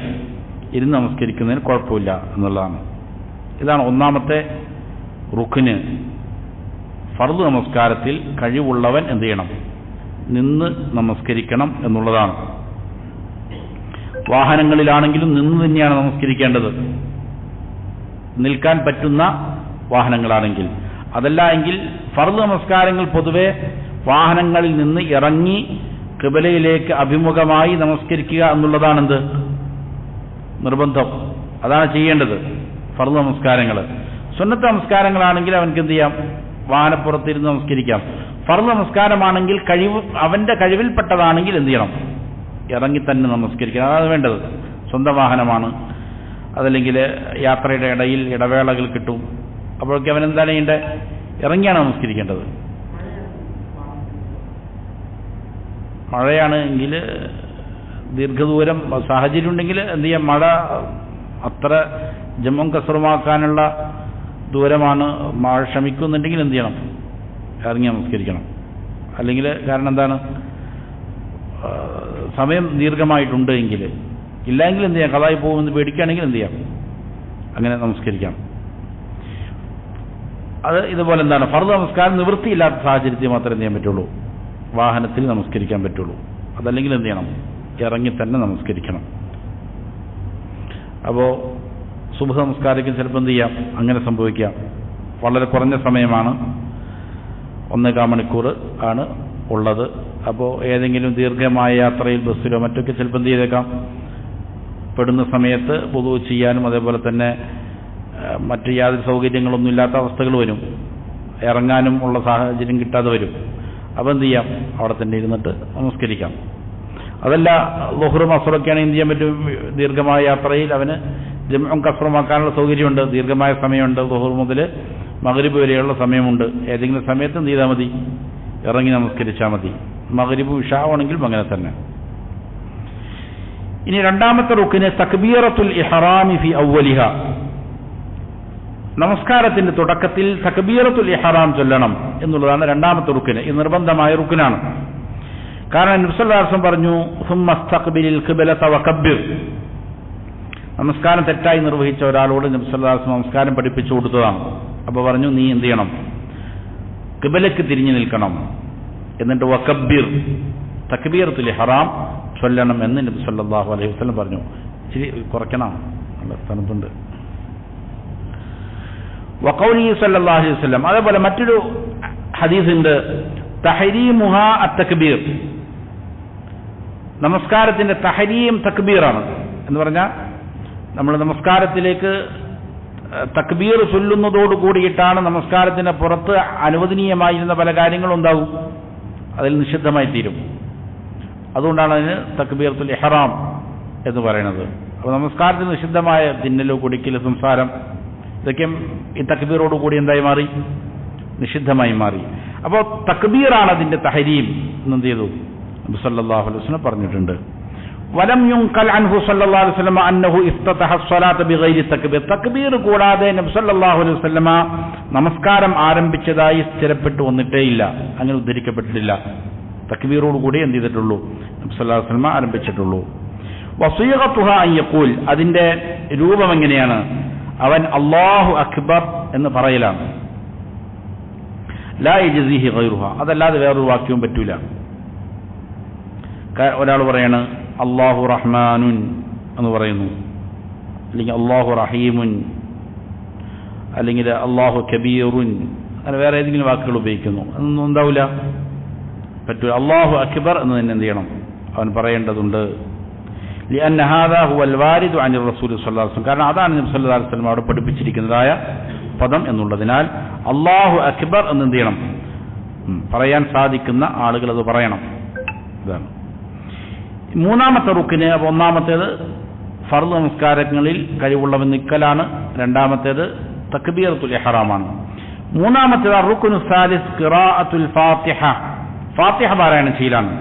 ഇരുന്ന് നമസ്കരിക്കുന്നതിന് കുഴപ്പമില്ല എന്നുള്ളതാണ്. ഇതാണ് ഒന്നാമത്തെ റുക്ന്. ഫർദ് നമസ്കാരത്തിൽ കഴിവുള്ളവൻ എന്ത് ചെയ്യണം? നിന്ന് നമസ്കരിക്കണം എന്നുള്ളതാണ്. വാഹനങ്ങളിലാണെങ്കിലും നിന്ന് തന്നെയാണ് നമസ്കരിക്കേണ്ടത്, നിൽക്കാൻ പറ്റുന്ന വാഹനങ്ങളാണെങ്കിൽ. അതല്ല എങ്കിൽ ഫർദ് നമസ്കാരങ്ങൾ പൊതുവെ വാഹനങ്ങളിൽ നിന്ന് ഇറങ്ങി ഖിബലയിലേക്ക് അഭിമുഖമായി നമസ്കരിക്കുക എന്നുള്ളതാണെന്ത്? നിർബന്ധം. അതാണ് ചെയ്യേണ്ടത് ഫർദ് നമസ്കാരങ്ങൾ. സുന്നത്ത് നമസ്കാരങ്ങളാണെങ്കിൽ അവൻക്ക് എന്ത് ചെയ്യാം? വാഹനപ്പുറത്തിരുന്ന് നമസ്കരിക്കാം. ഫർദ് നമസ്കാരമാണെങ്കിൽ അവന്റെ കഴിവിൽപ്പെട്ടതാണെങ്കിൽ എന്ത് ചെയ്യണം? ഇറങ്ങി തന്നെ നമസ്കരിക്കണം. അതാണ് വേണ്ടത്. സ്വന്തം വാഹനമാണ്, അതല്ലെങ്കിൽ യാത്രയുടെ ഇടയിൽ ഇടവേളകൾ കിട്ടും, അപ്പോഴൊക്കെ അവൻ എന്താണ് ചെയ്യേണ്ടത്? ഇറങ്ങിയാണ് നമസ്കരിക്കേണ്ടത്. മഴയാണ് എങ്കിൽ, ദീർഘദൂരം സാഹചര്യം ഉണ്ടെങ്കിൽ എന്ത് ചെയ്യാം? മഴ അത്ര ജമ്മും കസറുമാക്കാനുള്ള ദൂരമാണ്, മഴ ശമിക്കുന്നുണ്ടെങ്കിൽ എന്ത് ചെയ്യണം? ഇറങ്ങി നമസ്കരിക്കണം. അല്ലെങ്കിൽ കാരണം എന്താണ്? സമയം ദീർഘമായിട്ടുണ്ട് എങ്കിൽ, ഇല്ലെങ്കിൽ എന്ത് ചെയ്യാം? ഖളായി പോകുമെന്ന് പേടിക്കുകയാണെങ്കിൽ എന്ത് ചെയ്യാം? അങ്ങനെ നമസ്കരിക്കാം. അത് ഇതുപോലെ എന്താണ്? ഫർദ് നമസ്കാരം നിവൃത്തിയില്ലാത്ത സാഹചര്യത്തിൽ മാത്രമേ എന്ത് ചെയ്യാൻ പറ്റുള്ളൂ? വാഹനത്തിൽ നമസ്കരിക്കാൻ പറ്റുള്ളൂ. അതല്ലെങ്കിൽ എന്ത് ചെയ്യണം? ഇറങ്ങി തന്നെ നമസ്കരിക്കണം. അപ്പോൾ സുബ്ഹ് നമസ്കാരത്തിൽ ചിലപ്പോൾ എന്ത് ചെയ്യാം, അങ്ങനെ സംഭവിക്കാം. വളരെ കുറഞ്ഞ സമയമാണ്, 1.25 മണിക്കൂർ ആണ് ഉള്ളത്. അപ്പോൾ ഏതെങ്കിലും ദീർഘമായ യാത്രയിൽ ബസ്സിലോ മറ്റൊക്കെ ചിലപ്പോൾ എന്ത് ചെയ്തേക്കാം, പെടുന്ന സമയത്ത് വുളൂ ചെയ്യാനും അതേപോലെ തന്നെ മറ്റ് യാതൊരു സൗകര്യങ്ങളൊന്നും ഇല്ലാത്ത അവസ്ഥകൾ വരും, ഇറങ്ങാനും ഉള്ള സാഹചര്യം കിട്ടാതെ വരും. അപ്പോൾ എന്ത് ചെയ്യാം, അവിടെ തന്നെ ഇരുന്നിട്ട് നമസ്കരിക്കാം. അതല്ല ളുഹ്റും അസ്റൊക്കെയാണ് എന്ത് ചെയ്യാൻ പറ്റും, ദീർഘമായ യാത്രയിൽ അവന് ജംഉം കസ്റുമാക്കാനുള്ള സൗകര്യമുണ്ട്, ദീർഘമായ സമയമുണ്ട്, ളുഹ്ർ മുതൽ മഗ്രിബ് വരെയുള്ള സമയമുണ്ട്. ഏതെങ്കിലും സമയത്ത് എന്ത് ചെയ്താൽ മതി, ഇറങ്ങി നമസ്കരിച്ചാൽ മതി. മഗ്രിബ് ഇശാവാണെങ്കിലും അങ്ങനെ തന്നെ. ഇനി രണ്ടാമത്തെ റുക്ന് തക്ബീറത്തുൽ ഇഹ്റാമി ഫി അവ്വലിഹ. നമസ്കാരത്തിന്റെ തുടക്കത്തിൽ തക്ബീറത്തുൽ ഇഹ്റാം ചൊല്ലണം എന്നുള്ളതാണ് രണ്ടാമത്തെ റുക്ന്. ഇത് നിർബന്ധമായ റുക്നാണ്. കാരണം നബി സല്ലല്ലാഹു അലൈഹി വസല്ലം പറഞ്ഞു, സുമ്മസ്തഖ്ബിലിൽ ഖിബ്ലത വകബ്ബിർ. നമസ്കാരം തെറ്റായി നിർവഹിച്ച ഒരാളോട് നബി സല്ലല്ലാഹു അലൈഹി വസല്ലം നമസ്കാരം പഠിപ്പിച്ചു കൊടുത്തതാണ്. അപ്പോൾ പറഞ്ഞു, നീ എന്ത് ചെയ്യണം, ഖിബ്ലക്ക് തിരിഞ്ഞു നിൽക്കണം, എന്നിട്ട് വകബ്ബിർ തക്ബീറത്തുൽ ഇഹ്റാം ചൊല്ലണം എന്ന് നബി സല്ലല്ലാഹു അലൈഹി വസല്ലം പറഞ്ഞു. ഇച്ചിരി കുറയ്ക്കണം, നല്ല തണുപ്പുണ്ട്. വഖൗലി സല്ലല്ലാഹു അലൈഹി വസല്ലം. അതേപോലെ മറ്റൊരു ഹദീസുണ്ട്, തഹരീമുഹ അത്തക്ബീർ. നമസ്കാരത്തിന്റെ തഹരീം തക്ബീറാണ് എന്ന് പറഞ്ഞാൽ നമ്മൾ നമസ്കാരത്തിലേക്ക് തക്ബീർ ചൊല്ലുന്നതോട് കൂടിയിട്ടാണ് നമസ്കാരത്തിന് പുറത്ത് അനുവദനീയമായിരുന്ന പല കാര്യങ്ങളും ഉണ്ടാവും, അതിൽ നിഷിദ്ധമായി തീരും. അതുകൊണ്ടാണ് അതിന് തക്ബീറത്തുൽ ഇഹ്റാം എന്ന് പറയുന്നത്. അപ്പോൾ നമസ്കാരത്തിന് നിഷിദ്ധമായ തിന്നലോ കുടിക്കലോ സംസാരം ഇതൊക്കെ ഈ തക്ബീറോട് കൂടി എന്തായി മാറി, നിഷിദ്ധമായി മാറി. അപ്പോൾ തക്ബീറാണ് അതിന്റെ തഹരീം എന്നെന്ത് ചെയ്തു നബി സല്ലല്ലാഹു അലൈഹി വസല്ലം പറഞ്ഞിട്ടുണ്ട്. വലം യുൻഖൽ അൻഹു സല്ലല്ലാഹു അലൈഹി വസല്ലം അന്നഹു ഇഫ്തതഹ സ്വലാത ബിഗൈരി തക്ബീർ. തക്ബീർ കൂടാതെ നബി സല്ലല്ലാഹു അലൈഹി വസല്ലം നമസ്കാരം ആരംഭിച്ചതായി സ്ഥിരപ്പെട്ടു വന്നിട്ടേയില്ല, അങ്ങനെ ഉദ്ധരിക്കപ്പെട്ടിട്ടില്ല. തക്ബീറോട് കൂടി എന്ത് ചെയ്തിട്ടുള്ളൂ, നബി സല്ലല്ലാഹു അലൈഹി വസല്ലം ആരംഭിച്ചിട്ടുള്ളൂ. വസീഗതുഹ അൻ യഖൂൽ. അതിന്റെ രൂപം എങ്ങനെയാണ്, അവൻ അല്ലാഹു അക്ബർ എന്ന് പറയലാണ്. ലാ യജ്സിഹി ഗൈറുഹ. അതല്ലാതെ വേറൊരു വാക്യവും പറ്റൂല. ഒരാൾ പറയാണ് അല്ലാഹു റഹ്മാനുൻ എന്ന് പറയുന്നു, അല്ലെങ്കിൽ അല്ലാഹു റഹീമുൻ, അല്ലെങ്കിൽ അല്ലാഹു കബീറുൻ, അങ്ങനെ വേറെ ഏതെങ്കിലും വാക്കുകൾ ഉപയോഗിക്കുന്നു, അതൊന്നും ഉണ്ടാവില്ല, പറ്റൂല. അല്ലാഹു അക്ബർ എന്ന് തന്നെ എന്ത് ചെയ്യണം, അവൻ പറയേണ്ടതുണ്ട്. لأن هذا هو الوارد عن الرسول صلى الله عليه وسلم. കാരണം അതാണ് നബി സല്ലല്ലാഹു അലൈഹി വസല്ലം അവിടെ പഠിപ്പിച്ചിരിക്കുന്നതായ പദം എന്നുള്ളതിനാൽ അല്ലാഹു അക്ബർ എന്ന് എന്ത് ചെയ്യണം, പറയാൻ സാധിക്കുന്ന ആളുകൾ അത് പറയണം. ഇതാണ് മൂന്നാമത്തെ റുക്ന്. അപ്പോൾ ഒന്നാമത്തേത് ഫർദ് നമസ്കാരങ്ങളിൽ കഴിവുള്ളവൻ നിൽക്കലാണ്, രണ്ടാമത്തേത് തക്ബീറത്തുൽ ഇഹ്റാമാണ്. മൂന്നാമത്തേത് റുക്നു സാലിസ് ഖിറാഅത്തുൽ ഫാത്തിഹ. ഫാത്തിഹ പാരായണം ചെയ്യലാണ്.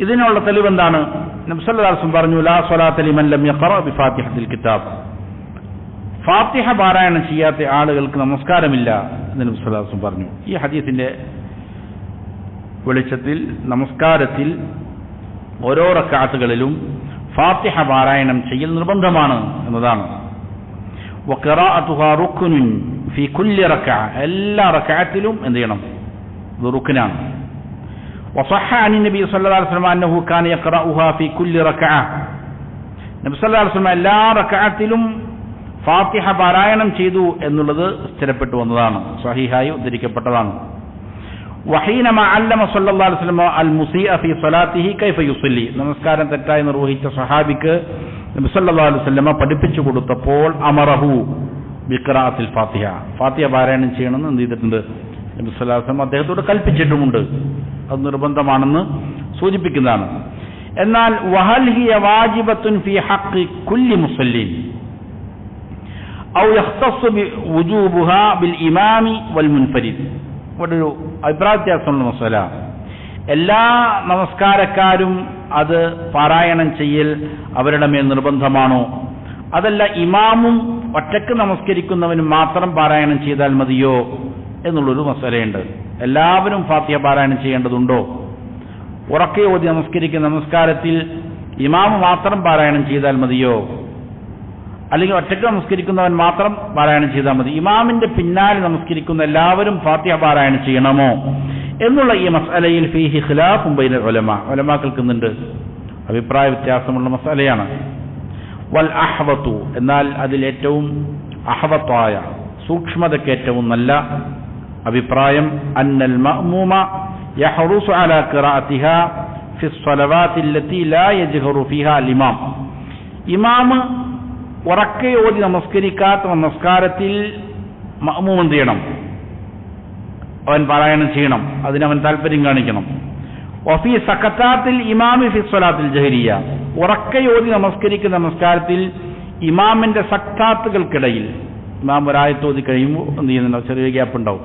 ഇതിനുള്ള തെളിവ് എന്താണ്, നബി സല്ലല്ലാഹു അലൈഹി വസല്ലം പറഞ്ഞു, ലാ സ്വലാത്ത ലിമൻ ലം യഖറ ബിഫാത്തിഹത്തിൽ കിതാബ്. ഫാത്തിഹ പാരായണം ചെയ്യാത്ത ആളുകൾക്ക് നമസ്കാരമില്ല എന്ന് നബി സല്ലല്ലാഹു അലൈഹി വസല്ലം പറഞ്ഞു. ഈ ഹദീസിന്റെ വെളിച്ചത്തിൽ നമസ്കാരത്തിൽ ഓരോ റക്അത്തുകളിലും ഫാത്തിഹ പാരായണം ചെയ്യൽ നിർബന്ധമാണ് എന്നതാണ്. വഖിറാഅതുഹാ റുക്നുൻ ഫീ കുല്ലി റക്അ. എല്ലാ റക്അത്തിലും എന്ത് ചെയ്യണം, ഇത് റുക്നാണ്. وصح عن النبي صلى الله عليه وسلم أنه كان يقرأها في كل ركعة. നബി സല്ലല്ലാഹു അലൈഹി വസല്ലം എല്ലാ റക്അത്തിലും ഫാത്തിഹ പാരായണം ചെയ്തു എന്നുള്ളത് സ്ഥിരപ്പെട്ടു വന്നതാണ്, സ്വഹീഹായി ഉദ്ധരിക്കപ്പെട്ടതാണ്. വഹീനമ അല്ലമ സല്ലല്ലാഹു അലൈഹി വസല്ലം അൽ മുസീഅ ഫീ സ്വലാത്തിഹി കൈഫ യുസല്ലി. നമസ്കാരം തെറ്റായി നിർവഹിച്ച സ്വഹാബിക്ക് നബി സല്ലല്ലാഹു അലൈഹി വസല്ലം പഠിപ്പിച്ചു കൊടുത്തപ്പോൾ അമറഹു ബിഖിറാഅത്തിൽ ഫാത്തിഹ, ഫാത്തിഹ പാരായണം ചെയ്യണമെന്ന് എന്ത് ചെയ്തിട്ടുണ്ട്, നബി സല്ലല്ലാഹു അലൈഹി വസല്ലം അദ്ദേഹത്തോട് കൽപ്പിച്ചിട്ടുമുണ്ട്. അത് നിർബന്ധമാണെന്ന് സൂചിപ്പിക്കുന്നതാണ്. എന്നാൽ വഹൽ ഹിയ വാജിബത്തുൻ ഫീ ഹഖ്ഖി കുല്ലി മുസല്ലിൻ ഔ യഖ്തസ്സു ബിവുജൂബിഹാ ബിൽ ഇമാമി വൽ മുൻഫരിദ്. ഒരു അഭിപ്രായ വ്യത്യാസമുള്ള മസല. എല്ലാ നമസ്കാരക്കാരും അത് പാരായണം ചെയ്യൽ അവരുടെ മേൽ നിർബന്ധമാണോ, അതല്ല ഇമാമും ഒറ്റക്ക് നമസ്കരിക്കുന്നവനും മാത്രം പാരായണം ചെയ്താൽ മതിയോ എന്നുള്ളൊരു മസലയുണ്ട്. എല്ലാവരും ഫാത്തിഹ പാരായണം ചെയ്യേണ്ടതുണ്ടോ, ഉറക്കെ ഓതി നമസ്കരിക്കുന്ന നമസ്കാരത്തിൽ ഇമാമ് മാത്രം പാരായണം ചെയ്താൽ മതിയോ, അല്ലെങ്കിൽ ഒറ്റക്ക് നമസ്കരിക്കുന്നവൻ മാത്രം പാരായണം ചെയ്താൽ മതി, ഇമാമിന്റെ പിന്നാലെ നമസ്കരിക്കുന്ന എല്ലാവരും ഫാത്തിഹ പാരായണം ചെയ്യണമോ എന്നുള്ള ഈ മസ്അലയിൽ ഫീഹി ഖിലാഫുൻ ബൈനൽ ഉലമാ. ഉലമാക്കൾക്കുന്നുണ്ട്, അഭിപ്രായ വ്യത്യാസമുള്ള മസ്അലയാണ്. വൽ അഹ്വതു, എന്നാൽ അതിലേറ്റവും അഹ്വത്തായ സൂക്ഷ്മതയ്ക്ക് ഏറ്റവും നല്ല അഭിപ്രായം അന്നൽ മഅ്മൂമ യഹ്റുസു അലാ ഖിറാഅത്തിഹാ ഫി സ്വലവാത്തി അല്ലതി ലാ യജ്ഹറു ഫീഹാ അൽ ഇമാം. ഇമാം ഉറക്കെ ഓതി നമസ്കരിക്കാത്ത നമസ്കാരത്തിൽ മഅ്മൂം എന്ത് ചെയ്യണം? അവൻ പാരായണം ചെയ്യണം, അതിനവൻ താല്പര്യം കാണിക്കണം. വഫീ സകതാത്തിൽ ഇമാമി ഫി സ്വലാത്തിൽ ജഹരിയ, ഉറക്കെ ഓതി നമസ്കരിക്കുന്ന നമസ്കാരത്തിൽ ഇമാമിന്റെ സക്താത്തുകൾക്കിടയിൽ ഇമാം ഒരായത്തോതി കഴിയുമ്പോൾ എന്ത് ചെയ്യുന്നുണ്ടോ? ചെറിയ ഗ്യാപ്പ് ഉണ്ടാവും.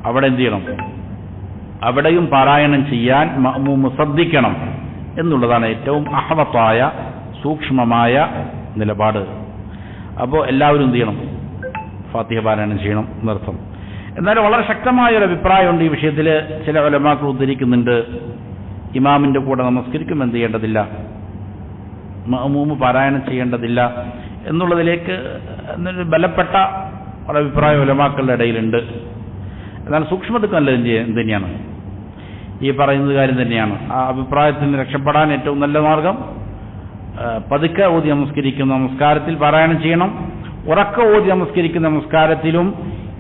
അവിടെ എന്ത് ചെയ്യണം? അവിടെയും പാരായണം ചെയ്യാൻ മഅ്മൂം ശ്രദ്ധിക്കണം എന്നുള്ളതാണ് ഏറ്റവും അഹ്വത്തായ സൂക്ഷ്മമായ നിലപാട്. അപ്പോൾ എല്ലാവരും എന്ത് ചെയ്യണം? ഫാത്തിഹ പാരായണം ചെയ്യണം എന്നർത്ഥം. എന്നാലും വളരെ ശക്തമായൊരു അഭിപ്രായമുണ്ട് ഈ വിഷയത്തിൽ. ചില ഉലമാക്കൾ ഉദ്ധരിക്കുന്നുണ്ട്, ഇമാമിന്റെ കൂടെ നമസ്കരിക്കും എന്ത് ചെയ്യേണ്ടതില്ല, മഅ്മൂം പാരായണം ചെയ്യേണ്ടതില്ല എന്നുള്ളതിലേക്ക് ബലപ്പെട്ട ഒരു അഭിപ്രായ ഉലമാക്കളുടെ ഇടയിലുണ്ട്. എന്നാൽ സൂക്ഷ്മതക്ക് നല്ലത് എന്ത് തന്നെയാണ്? ഈ പറയുന്നത് കാര്യം തന്നെയാണ്. ആ അഭിപ്രായത്തിന് രക്ഷപ്പെടാൻ ഏറ്റവും നല്ല മാർഗം പതുക്കെ ഓതി നമസ്കരിക്കുന്ന നമസ്കാരത്തിൽ പാരായണം ചെയ്യണം. ഉറക്ക ഓതി നമസ്കരിക്കുന്ന നമസ്കാരത്തിലും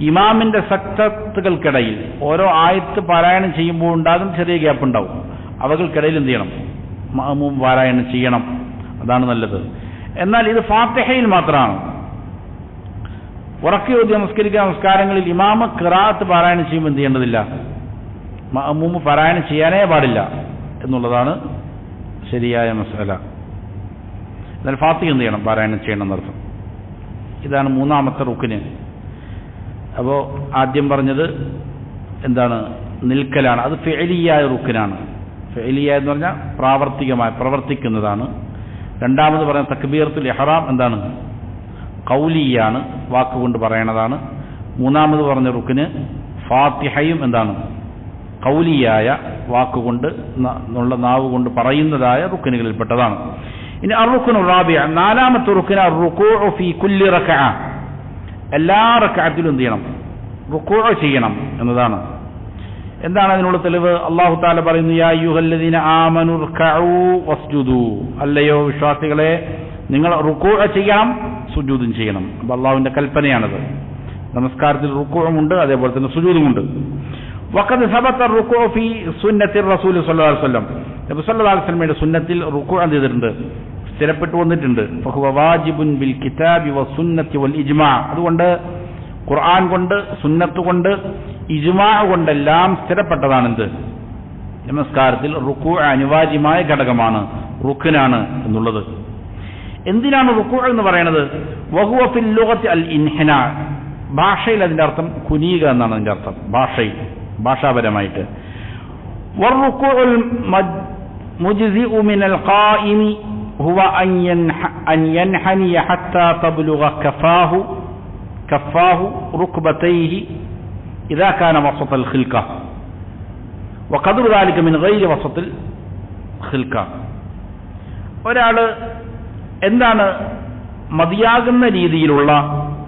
ഇമാമിന്റെ സക്തത്തുകൾക്കിടയിൽ ഓരോ ആയത്ത് പാരായണം ചെയ്യുമ്പോൾ ഉണ്ടാകും ചെറിയ ഗ്യാപ്പ് ഉണ്ടാവും. അവകൾക്കിടയിൽ എന്ത് ചെയ്യണം? മഅ്മൂം പാരായണം ചെയ്യണം. അതാണ് നല്ലത്. എന്നാൽ ഇത് ഫാത്തിഹയിൽ മാത്രമാണ്. ഉറക്കെ ഓതി നമസ്കരിക്കുന്ന നമസ്കാരങ്ങളിൽ ഇമാമ ഖിറാഅത്ത് പാരായണം ചെയ്യുമ്പോൾ എന്ത് ചെയ്യേണ്ടതില്ല, മഅ്മൂം പാരായണം ചെയ്യാനേ പാടില്ല എന്നുള്ളതാണ് ശരിയായ മസ്അല. എന്നാൽ ഫാത്തിഹ എന്ത് ചെയ്യണം? പാരായണം ചെയ്യണം എന്നർത്ഥം. ഇതാണ് മൂന്നാമത്തെ റുക്ന്. അപ്പോൾ ആദ്യം പറഞ്ഞത് എന്താണ്? നിൽക്കലാണ്. അത് ഫിഅലിയായ റുക്നാണ്. ഫിഅലിയ എന്ന് പറഞ്ഞാൽ പ്രാവർത്തികമായി പ്രവർത്തിക്കുന്നതാണ്. രണ്ടാമത് പറഞ്ഞ തക്ബീറത്തുൽ ഇഹ്റാം എന്താണ്? ഖൗലിയാണ്, വാക്കുകൊണ്ട് പറയണതാണ്. മൂന്നാമത് പറഞ്ഞ റുക്ന് ഫാത്തിഹയും എന്താണ്? ഖൗലിയായ വാക്കുകൊണ്ട് നാവ് കൊണ്ട് പറയുന്നതായ റുക്നുകളിൽപ്പെട്ടതാണ്. ഇനി അർറുക്നു റാബിഅ, നാലാമത്തെ റുക്ന് അർറുകൂഉ ഫീ കുല്ലി റക്അ, എല്ലാ റക്അത്തിലും എന്ത് ചെയ്യണം? റുകൂഉ ചെയ്യണം എന്നതാണ്. എന്താണ് അതിനുള്ള തെളിവ്? അല്ലാഹു തആല പറയുന്നു, യാ അയ്യുഹല്ലദീന ആമനു ർകഉ വസ്ജുദു, അല്ലയോ വിശ്വാസികളെ നിങ്ങൾ റുകൂഉ ചെയ്യണം, സുജൂദും ചെയ്യണം. അപ്പോൾ അല്ലാഹുവിന്റെ കൽപ്പനയാണത്. നമസ്കാരത്തിൽ റുകൂഉമുണ്ട്, അതേപോലെ തന്നെ സുജൂദുമുണ്ട്. വഖദ് സബത റുകൂഉ ഫീ സുന്നത്തി റസൂൽ സ്വല്ലല്ലാഹു അലൈഹി വസല്ലം, നബി സല്ലല്ലാഹു അലൈഹി വസല്ലമയുടെ സുന്നത്തിൽ റുകൂഉ ചെയ്തിട്ടുണ്ട്, സ്ഥിരപ്പെട്ടു വന്നിട്ടുണ്ട്. ഫഹുവ വാജിബുൻ ബിൽ കിതാബി വസുന്നത്തി വൽ ഇജ്മാ, അതുകൊണ്ട് ഖുർആൻ കൊണ്ട് സുന്നത്ത് കൊണ്ട് ഇജ്മാ കൊണ്ടെല്ലാം സ്ഥിരപ്പെട്ടതാണെന്ത്? നമസ്കാരത്തിൽ റുകൂഉ അനിവാര്യമായ ഘടകമാണ്, റുക്നാണ് എന്നുള്ളത്. എന്തിനാണ് റുകൂഉ എന്ന് പറയുന്നത്? വഹുവ ഫിൽ ലുഗത്തി അൽ ഇൻഹിനാ, ഭാഷയിൽ അതിന്റെ അർത്ഥം കുനിയുക എന്നാണ് അതിന്റെ അർത്ഥം, ഭാഷയിൽ ഭാഷാപരമായിട്ട്. വറുകൂഉൽ മുജ്സിഉ മിനൽ ഖായിമി ഹുവ അൻ യൻഹനിയ ഹത്താ തബ്ലുഗ കഫാഹു റുക്ബതൈഹി ഇദാ കാന വസതൽ ഖിൽഖ വഖദ്റു ദാലിക മിൻ ഗൈരി വസത്തിൽ ഖിൽഖ. ഒരാള് എന്താണ് മതിയാകുന്ന രീതിയിലുള്ള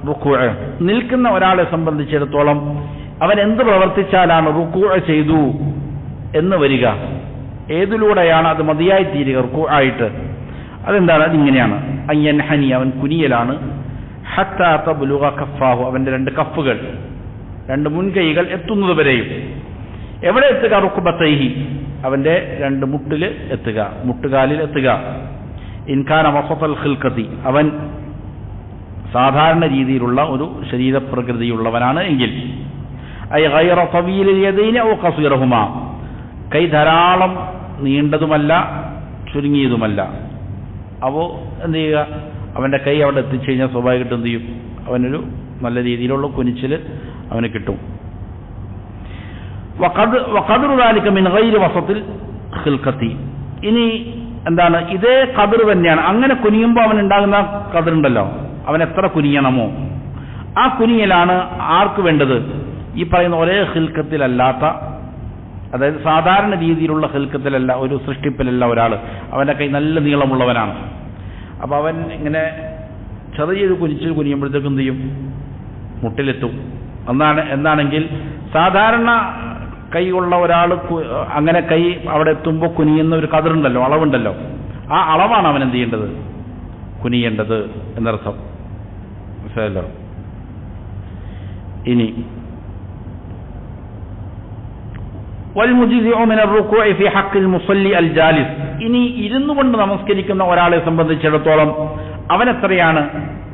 റുകൂഉ? നിൽക്കുന്ന ഒരാളെ സംബന്ധിച്ചിടത്തോളം അവൻ എന്ത് പ്രവർത്തിച്ചാലാണ് റുകൂഉ ചെയ്തു എന്ന് വരിക? ഏതിലൂടെയാണ് അത് മതിയായി തീരുക റുകൂഉ ആയിട്ട്? അതെന്താണ്? അതിങ്ങനെയാണ്, അയ്യൻഹനി, അവൻ കുനിയലാണ്. ഹത്താ തബ്ലുഗ കഫാഹു, അവന്റെ രണ്ട് കഫുകൾ, രണ്ട് മുൻകൈകൾ എത്തുന്നത് വരെയും. എവിടെ എത്തുക? റുക്ബതൈഹി, അവന്റെ രണ്ട് മുട്ടിൽ എത്തുക, മുട്ടുകാലിൽ എത്തുക. ഇൻകാന വസതൽ ഖിൽഖതി, അവൻ സാധാരണ രീതിയിലുള്ള ഒരു ശരീരപ്രകൃതിയുള്ളവനാണ് എങ്കിൽ. ഐ ഗൈറ തവീലിൽ യദൈനി ഔ ഖസീറഹുമാ, കൈ ധാരാളം നീണ്ടതുമല്ല ചുരുങ്ങിയതുമല്ല. അപ്പോൾ എന്ത് ചെയ്യുക? അവന്റെ കൈ അവിടെ എത്തിച്ചു കഴിഞ്ഞാൽ സ്വാഭാവികമായിട്ട് എന്ത് ചെയ്യും? അവനൊരു നല്ല രീതിയിലുള്ള കുനിച്ചിൽ അവന് കിട്ടും. വഖദ്റു ദാലിക മിൻ ഗൈരി വസത്തിൽ ഖിൽഖതി, ഇനി എന്താണ്? ഇതേ ഖദർ തന്നെയാണ്. അങ്ങനെ കുനിയുമ്പോൾ അവനുണ്ടാകുന്ന ഖദറുണ്ടല്ലോ, അവൻ എത്ര കുനിയണമോ ആ കുനിയലാണ് ആർക്ക് വേണ്ടത്? ഈ പറയുന്ന ഒരേ ഖിൽഖത്തിലല്ലാത്ത, അതായത് സാധാരണ രീതിയിലുള്ള ഖിൽഖത്തിലല്ല, ഒരു സൃഷ്ടിപ്പിലല്ല ഒരാൾ. അവന്റെ കൈ നല്ല നീളമുള്ളവനാണ്. അപ്പോൾ അവൻ ഇങ്ങനെ ചെറിയൊരു കുനിയുമ്പോഴത്തേക്കും എന്ത് ചെയ്യും? മുട്ടിലെത്തും. എന്നാണെങ്കിൽ സാധാരണ കൈ ഉള്ള ഒരാൾ അങ്ങനെ കൈ അവിടെ എത്തുമ്പോൾ കുനിയുന്ന ഒരു കതിറുണ്ടല്ലോ, അളവുണ്ടല്ലോ, ആ അളവാണ് അവൻ എന്ത് ചെയ്യേണ്ടത്? കുനിയേണ്ടത് എന്നർത്ഥം. മനസ്സിലായല്ലോ? ഇനി والمجزئ من الركوع في حق المصلي الجالس, ഇനി ഇരുന്നു കൊണ്ട് നമസ്കരിക്കുന്ന ഒരാളെ സംബന്ധിച്ചിടത്തോളം അവൻ എത്രയാണ്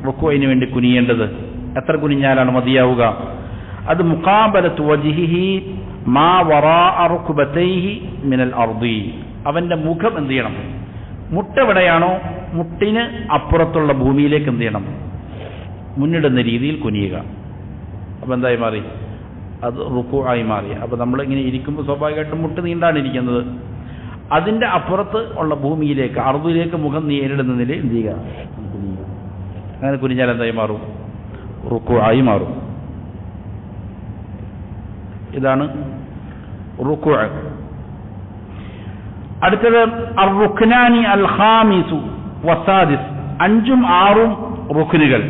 റുക്കൂഇന് വേണ്ടി കുനിയേണ്ടത്, എത്ര കുനിഞ്ഞാലാണ് മതിയാവുക? അത് മുഖാബലത്തു വജ്ഹിഹി മാ വറാഅ റുക്ബതൈഹി മിനൽ അർദി, അവന്റെ മുഖം എന്ത് ചെയ്യണം? മുട്ടെവിടെയാണോ മുട്ടിന് അപ്പുറത്തുള്ള ഭൂമിയിലേക്ക് എന്ത് ചെയ്യണം? മുന്നിടുന്ന രീതിയിൽ കുനിയുക. അപ്പം എന്തായി മാറി? അത് റുക്കൂആയി മാറി. അപ്പോൾ നമ്മളിങ്ങനെ ഇരിക്കുമ്പോൾ സ്വാഭാവികമായിട്ടും മുട്ട് നീണ്ടാണ് ഇരിക്കുന്നത്. അതിൻ്റെ അപ്പുറത്ത് ഉള്ള ഭൂമിയിലേക്ക്, അർദിലേക്ക് മുഖം നേരിടുന്ന നിലയിൽ എന്ത് ചെയ്യുക? അങ്ങനെ കുനിഞ്ഞാൽ എന്തായി മാറും? റുക്കൂആയി മാറും. ഇതാണ് റുക്കൂഅ. അടുത്തത് അർ-റുക്നാനി അൽ-ഖാമിസു വസാദിസ്, 5ഉം 6ഉം റുക്നുകൾ.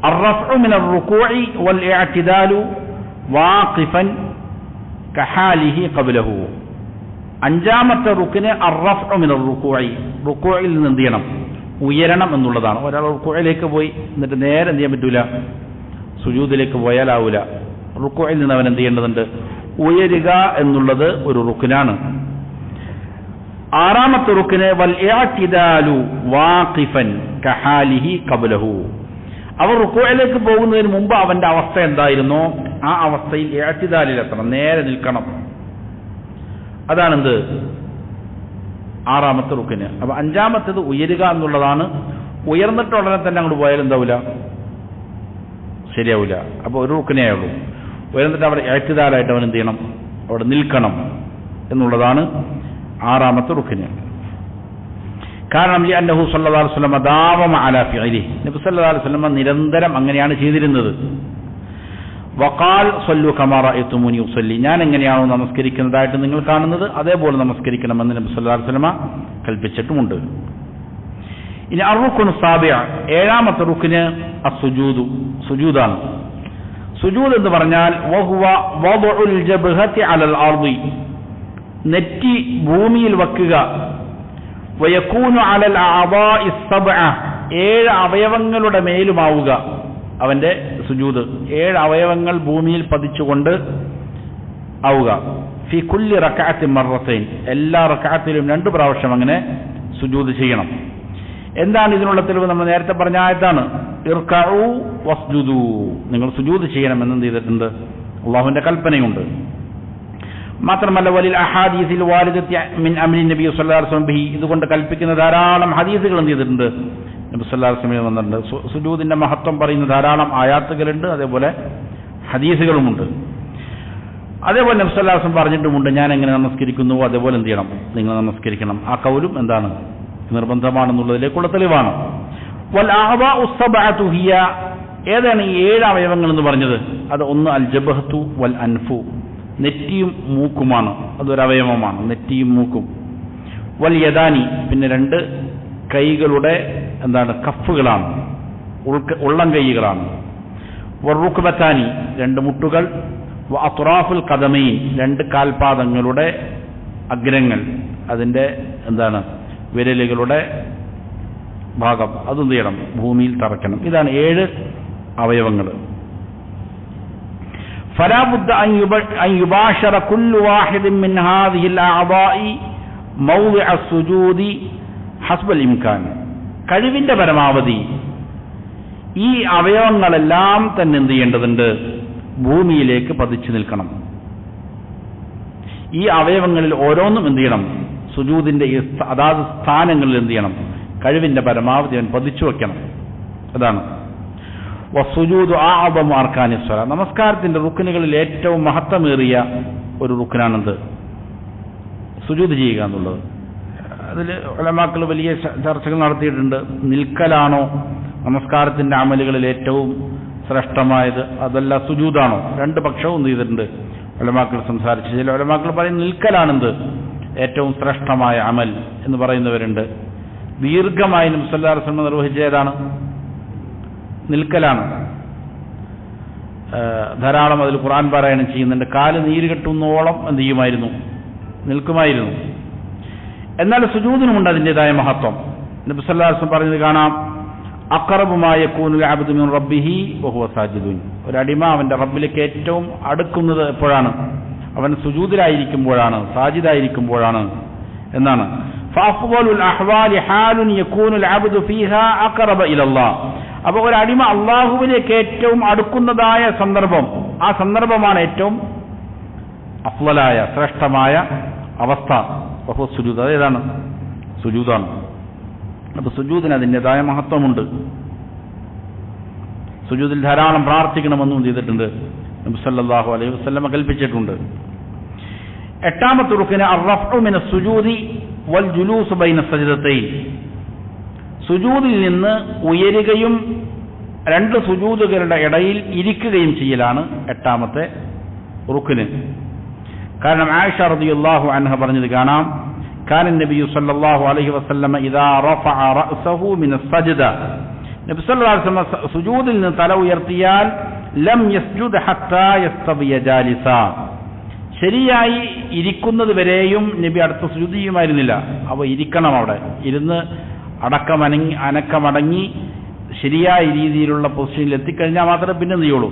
الرفع من الركوع والاعتدال واقفا كحاله قبله. അഞ്ചാമത്തെ റുക്ന് അർ-റഫ്ഉ മിന റുക്കൂഇ, റുക്കൂഇൽ നിന്ന് എന്ത് ചെയ്യണം? ഉയരണം എന്നുള്ളതാണ്. ഒരാൾ റുക്കൂഇലേക്ക് പോയി എന്നിട്ട് നേരെ എന്ത് ചെയ്യാൻ പറ്റൂല? സുജൂദിലേക്ക് പോയാലാവൂല. റുക്കൂഇൽ നിന്ന് അവൻ എന്ത് ചെയ്യേണ്ടതുണ്ട്? ഉയരുക എന്നുള്ളത് ഒരു റുക്നാണ്. ആറാമത്തെ റുക്ന് വൽ ഇഅ്തിദാലു വാഖിഫൻ കഹാലിഹി ഖബ്ലഹു, അവർ റുക്കൂഇലേക്ക് പോകുന്നതിന് മുമ്പ് അവന്റെ അവസ്ഥ എന്തായിരുന്നോ ആ അവസ്ഥയിൽ ഇഅ്തിദാലിലെത്തണം, നേരെ നിൽക്കണം. അതാണെന്ത്? ആറാമത്തെ റുക്ന്. അപ്പൊ അഞ്ചാമത്തേത് ഉയരുക എന്നുള്ളതാണ്. ഉയർന്നിട്ട് ഉടനെ തന്നെ അങ്ങോട്ട് പോയാൽ എന്താവില്ല? ശരിയാവില്ല. അപ്പോൾ ഒരു റുക്നേ ഉള്ളൂ. ഉയർന്നിട്ട് അവിടെ ഇഅ്തിദാലായിട്ട് അവൻ എന്ത് ചെയ്യണം? അവിടെ നിൽക്കണം എന്നുള്ളതാണ് ആറാമത്തെ റുക്ന്. കാരണം അന്നഹു സല്ലല്ലാഹു അലൈഹി വസല്ലം ദാവമ അലാ ഫിഇലിഹി, നബി സല്ലല്ലാഹു അലൈഹി വസല്ലം നിരന്തരം അങ്ങനെയാണ് ചെയ്തിരുന്നത്. വഖാൽ സല്ലു കമാ റഅയ്തുമുനി ഉസല്ലി, ഞാൻ എങ്ങനെയാണോ നമസ്കരിക്കുന്നതായിട്ട് നിങ്ങൾ കാണുന്നത് അതേപോലെ നമസ്കരിക്കണമെന്ന് നബി സല്ലല്ലാഹു അലൈഹി വസല്ലം കൽപ്പിച്ചിട്ടുമുണ്ട്. ഇനി അർ-റുക്നു സാബിഅ, ഏഴാമത്തെ റുക്ന് അസ്സുജൂദു, സുജൂദാണ്. സുജൂദ് എന്ന് പറഞ്ഞാൽ വഹുവ വദ്ഉൽ ജബ്ഹതി അലൽ അർദി, നെറ്റി ഭൂമിയിൽ വെക്കുക. വയകൂനു അലൽ അഅദാഇ സബ്അ, 7 അവയവങ്ങളുടെ മേലുമാവുക അവന്റെ സുജൂദ്. 7 അവയവങ്ങൾ ഭൂമിയിൽ പതിച്ചുകൊണ്ട് ആവുക. ഫി കുല്ലി റക്അത്തിൻ മർറത്തൈൻ, എല്ലാ റക്അത്തിലും 2 പ്രാവശ്യം അങ്ങനെ സുജൂദ് ചെയ്യണം. എന്താണ് ഇതിനുള്ള തെളിവ്? നമ്മൾ നേരത്തെ പറഞ്ഞ ആയത്താണ് ഇർകഉ വസ്ജുദു, നിങ്ങൾ സുജൂദ് ചെയ്യണമെന്ന് എന്ത് ചെയ്തിട്ടുണ്ട്? അല്ലാഹുവിന്റെ കൽപ്പനയുണ്ട്. മാത്രമല്ല വലിൽ അഹാദീസിൽ വാരിദത്തി മിൻ അംരി നബി സല്ലല്ലാഹു അലൈഹി വസല്ലം ബിഹി, ഇതുകൊണ്ട് കൽപ്പിക്കുന്ന ധാരാളം ഹദീസുകൾ എന്ത് ചെയ്തിട്ടുണ്ട്? നബി സല്ലല്ലാഹു അലൈഹി വസല്ലം വന്നിട്ടുണ്ട്. സുജൂദിന്റെ മഹത്വം പറയുന്ന ധാരാളം ആയാത്തുകളുണ്ട്, അതേപോലെ ഹദീസുകളുമുണ്ട്. അതേപോലെ നബി സല്ലല്ലാഹു അലൈഹി വസല്ലം പറഞ്ഞിട്ടുമുണ്ട്, ഞാൻ എങ്ങനെ നമസ്കരിക്കുന്നുവോ അതേപോലെ എന്ത് ചെയ്യണം? നിങ്ങൾ നമസ്കരിക്കണം. ആ കൗലും എന്താണ്? നിർബന്ധമാണെന്നുള്ളതിലേക്കുള്ള തെളിവാണ്. വൽ അഅദാഉ സബ്അതു ഹിയ, ഏതാണ് ഈ 7 അവയവങ്ങൾ എന്ന് പറഞ്ഞത്? അത് ഒന്ന് അൽ ജബ്ഹത്തു വൽ അൻഫു, നെറ്റിയും മൂക്കുമാണ്. അതൊരവയവമാണ്, നെറ്റിയും മൂക്കും. വൽ യദാനി, പിന്നെ 2 കൈകളുടെ എന്താണ്? കഫുകളാണ്, ഉള്ളം കൈകളാണ്. വറുക്ബതാനി, 2 മുട്ടുകൾ. വ അത്റാഫുൽ ഖദമൈൻ, 2 കാൽപാദങ്ങളുടെ അഗ്രങ്ങൾ, അതിന്റെ എന്താണ്? വിരലുകളുടെ ഭാഗം, അതെന്ത് ചെയ്യണം? ഭൂമിയിൽ തറക്കണം. ഇതാണ് 7 അവയവങ്ങൾ. فلا بد أن يباشر كل واحد من هذه الأعضاء موضع السجود حسب الإمكان. കഴിവിന്റെ പരമാവധി ഈ അവയവങ്ങളെല്ലാം തന്നെ എന്ത് ചെയ്യേണ്ടതുണ്ട്? ഭൂമിയിലേക്ക് പതിച്ചു നിൽക്കണം. ഈ അവയവങ്ങളിൽ ഓരോന്നും എന്ത് ചെയ്യണം? സുജൂദിന്റെ അതാത് സ്ഥാനങ്ങളിൽ എന്ത് ചെയ്യണം? കഴിവിന്റെ പരമാവധി അവൻ പതിച്ചു വയ്ക്കണം. അതാണ് വസ്സുജൂദു അഅ്ദമു അർക്കാനിസ് സ്വലാ, നമസ്കാരത്തിന്റെ റുക്നുകളിൽ ഏറ്റവും മഹത്വമേറിയ ഒരു റുക്നാണെന്ത്? സുജൂദ് ചെയ്യുക എന്നുള്ളത്. അതിൽ ഉലമാക്കൾ വലിയ ചർച്ചകൾ നടത്തിയിട്ടുണ്ട്. നിൽക്കലാണോ നമസ്കാരത്തിന്റെ അമലുകളിൽ ഏറ്റവും ശ്രേഷ്ഠമായത്, അതല്ല സുജൂദാണോ? 2 പക്ഷവും എന്ത് ചെയ്തിട്ടുണ്ട്? ഉലമാക്കൾ സംസാരിച്ചു. ചില ഉലമാക്കൾ പറയും നിൽക്കലാണെന്ത് ഏറ്റവും ശ്രേഷ്ഠമായ അമൽ എന്ന് പറയുന്നവരുണ്ട്. ദീർഘമായി നബി സല്ലല്ലാഹു അലൈഹി വസല്ലം നിർവഹിച്ച ഏതാണ്? നിൽക്കലാണ്. ധാരാളം അതിൽ ഖുർആൻ പാരായണം ചെയ്യുന്നുണ്ട്. കാല് നീര് കെട്ടുന്നോളം എന്ത് ചെയ്യുമായിരുന്നു? നിൽക്കുമായിരുന്നു. എന്നാൽ സുജൂദിനുമുണ്ട് അതിൻ്റെതായ മഹത്വം. നബി സല്ലല്ലാഹു അലൈഹി വസല്ലം പറഞ്ഞത് കാണാം, അഖറബു മാ യകൂനുൽ അബ്ദു മിൻ റബ്ബിഹി വഹുവ സാജിദുൻ. ഒരടിമ അവന്റെ റബ്ബിലേക്ക് ഏറ്റവും അടുക്കുന്നത് എപ്പോഴാണ്? അവൻ സുജൂദിലായിരിക്കുമ്പോഴാണ്, സാജിദായിരിക്കുമ്പോഴാണ് എന്നാണ്. ഫഅഫ്ളലുൽ അഹ്വാലി ഹാലുൻ യകൂനുൽ അബ്ദു ഫീഹാ അഖറബ ഇലല്ലാഹ്. അപ്പോൾ ഒരു അടിമ അള്ളാഹുവിലേക്ക് ഏറ്റവും അടുക്കുന്നതായ സന്ദർഭം, ആ സന്ദർഭമാണ് ഏറ്റവും അഫ്ളലായ ശ്രേഷ്ഠമായ അവസ്ഥ. വഹുവ സുജൂദ്, അതേതാണ്? സുജൂദാണ്. അപ്പോൾ സുജൂദിന് അതിൻ്റെതായ മഹത്വമുണ്ട്. സുജൂദിൽ ധാരാളം പ്രാർത്ഥിക്കണമെന്നും ചെയ്തിട്ടുണ്ട്, നബി സല്ലല്ലാഹു അലൈഹി വസല്ലം കൽപ്പിച്ചിട്ടുണ്ട്. എട്ടാമത്തെ റുക്ന് അർറഫ്ഉ മിന സുജൂദി വൽ ജുലൂസ് ബൈന സജ്ദതൈൻ. സുജൂദിൽ നിന്ന് ഉയരുകയും രണ്ട് സുജൂദുകളുടെ ഇടയിൽ ഇരിക്കുകയും ചെയ്യലാണ് എട്ടാമത്തെ റുക്ന്. കാരണം ആയിഷ റളിയല്ലാഹു അൻഹ പറഞ്ഞത് കാണാം, കാന നബി സല്ലല്ലാഹു അലൈഹി വസല്ലം ഇദാ റഫഅ റഅസഹു മിന സജ്ദ. നബി സല്ലല്ലാഹു അലൈഹി വസല്ലം സുജൂദിൽ നിന്ന് തല ഉയർത്തിയാൽ ലം യസ്ജുദ് ഹത്താ യസ്തവിയ ജാലിസ. ശരിയായി ഇരിക്കുന്നത് വരെയും നബി അടുത്ത സുജൂദ് ചെയ്യുമായിരുന്നില്ല. അപ്പോൾ ഇരിക്കണം, അവിടെ ഇരുന്ന് അനക്കമടങ്ങി ശരിയായ രീതിയിലുള്ള പൊസിഷനിൽ എത്തിക്കഴിഞ്ഞാൽ മാത്രമേ പിന്നെ എന്ത് ചെയ്യുള്ളൂ,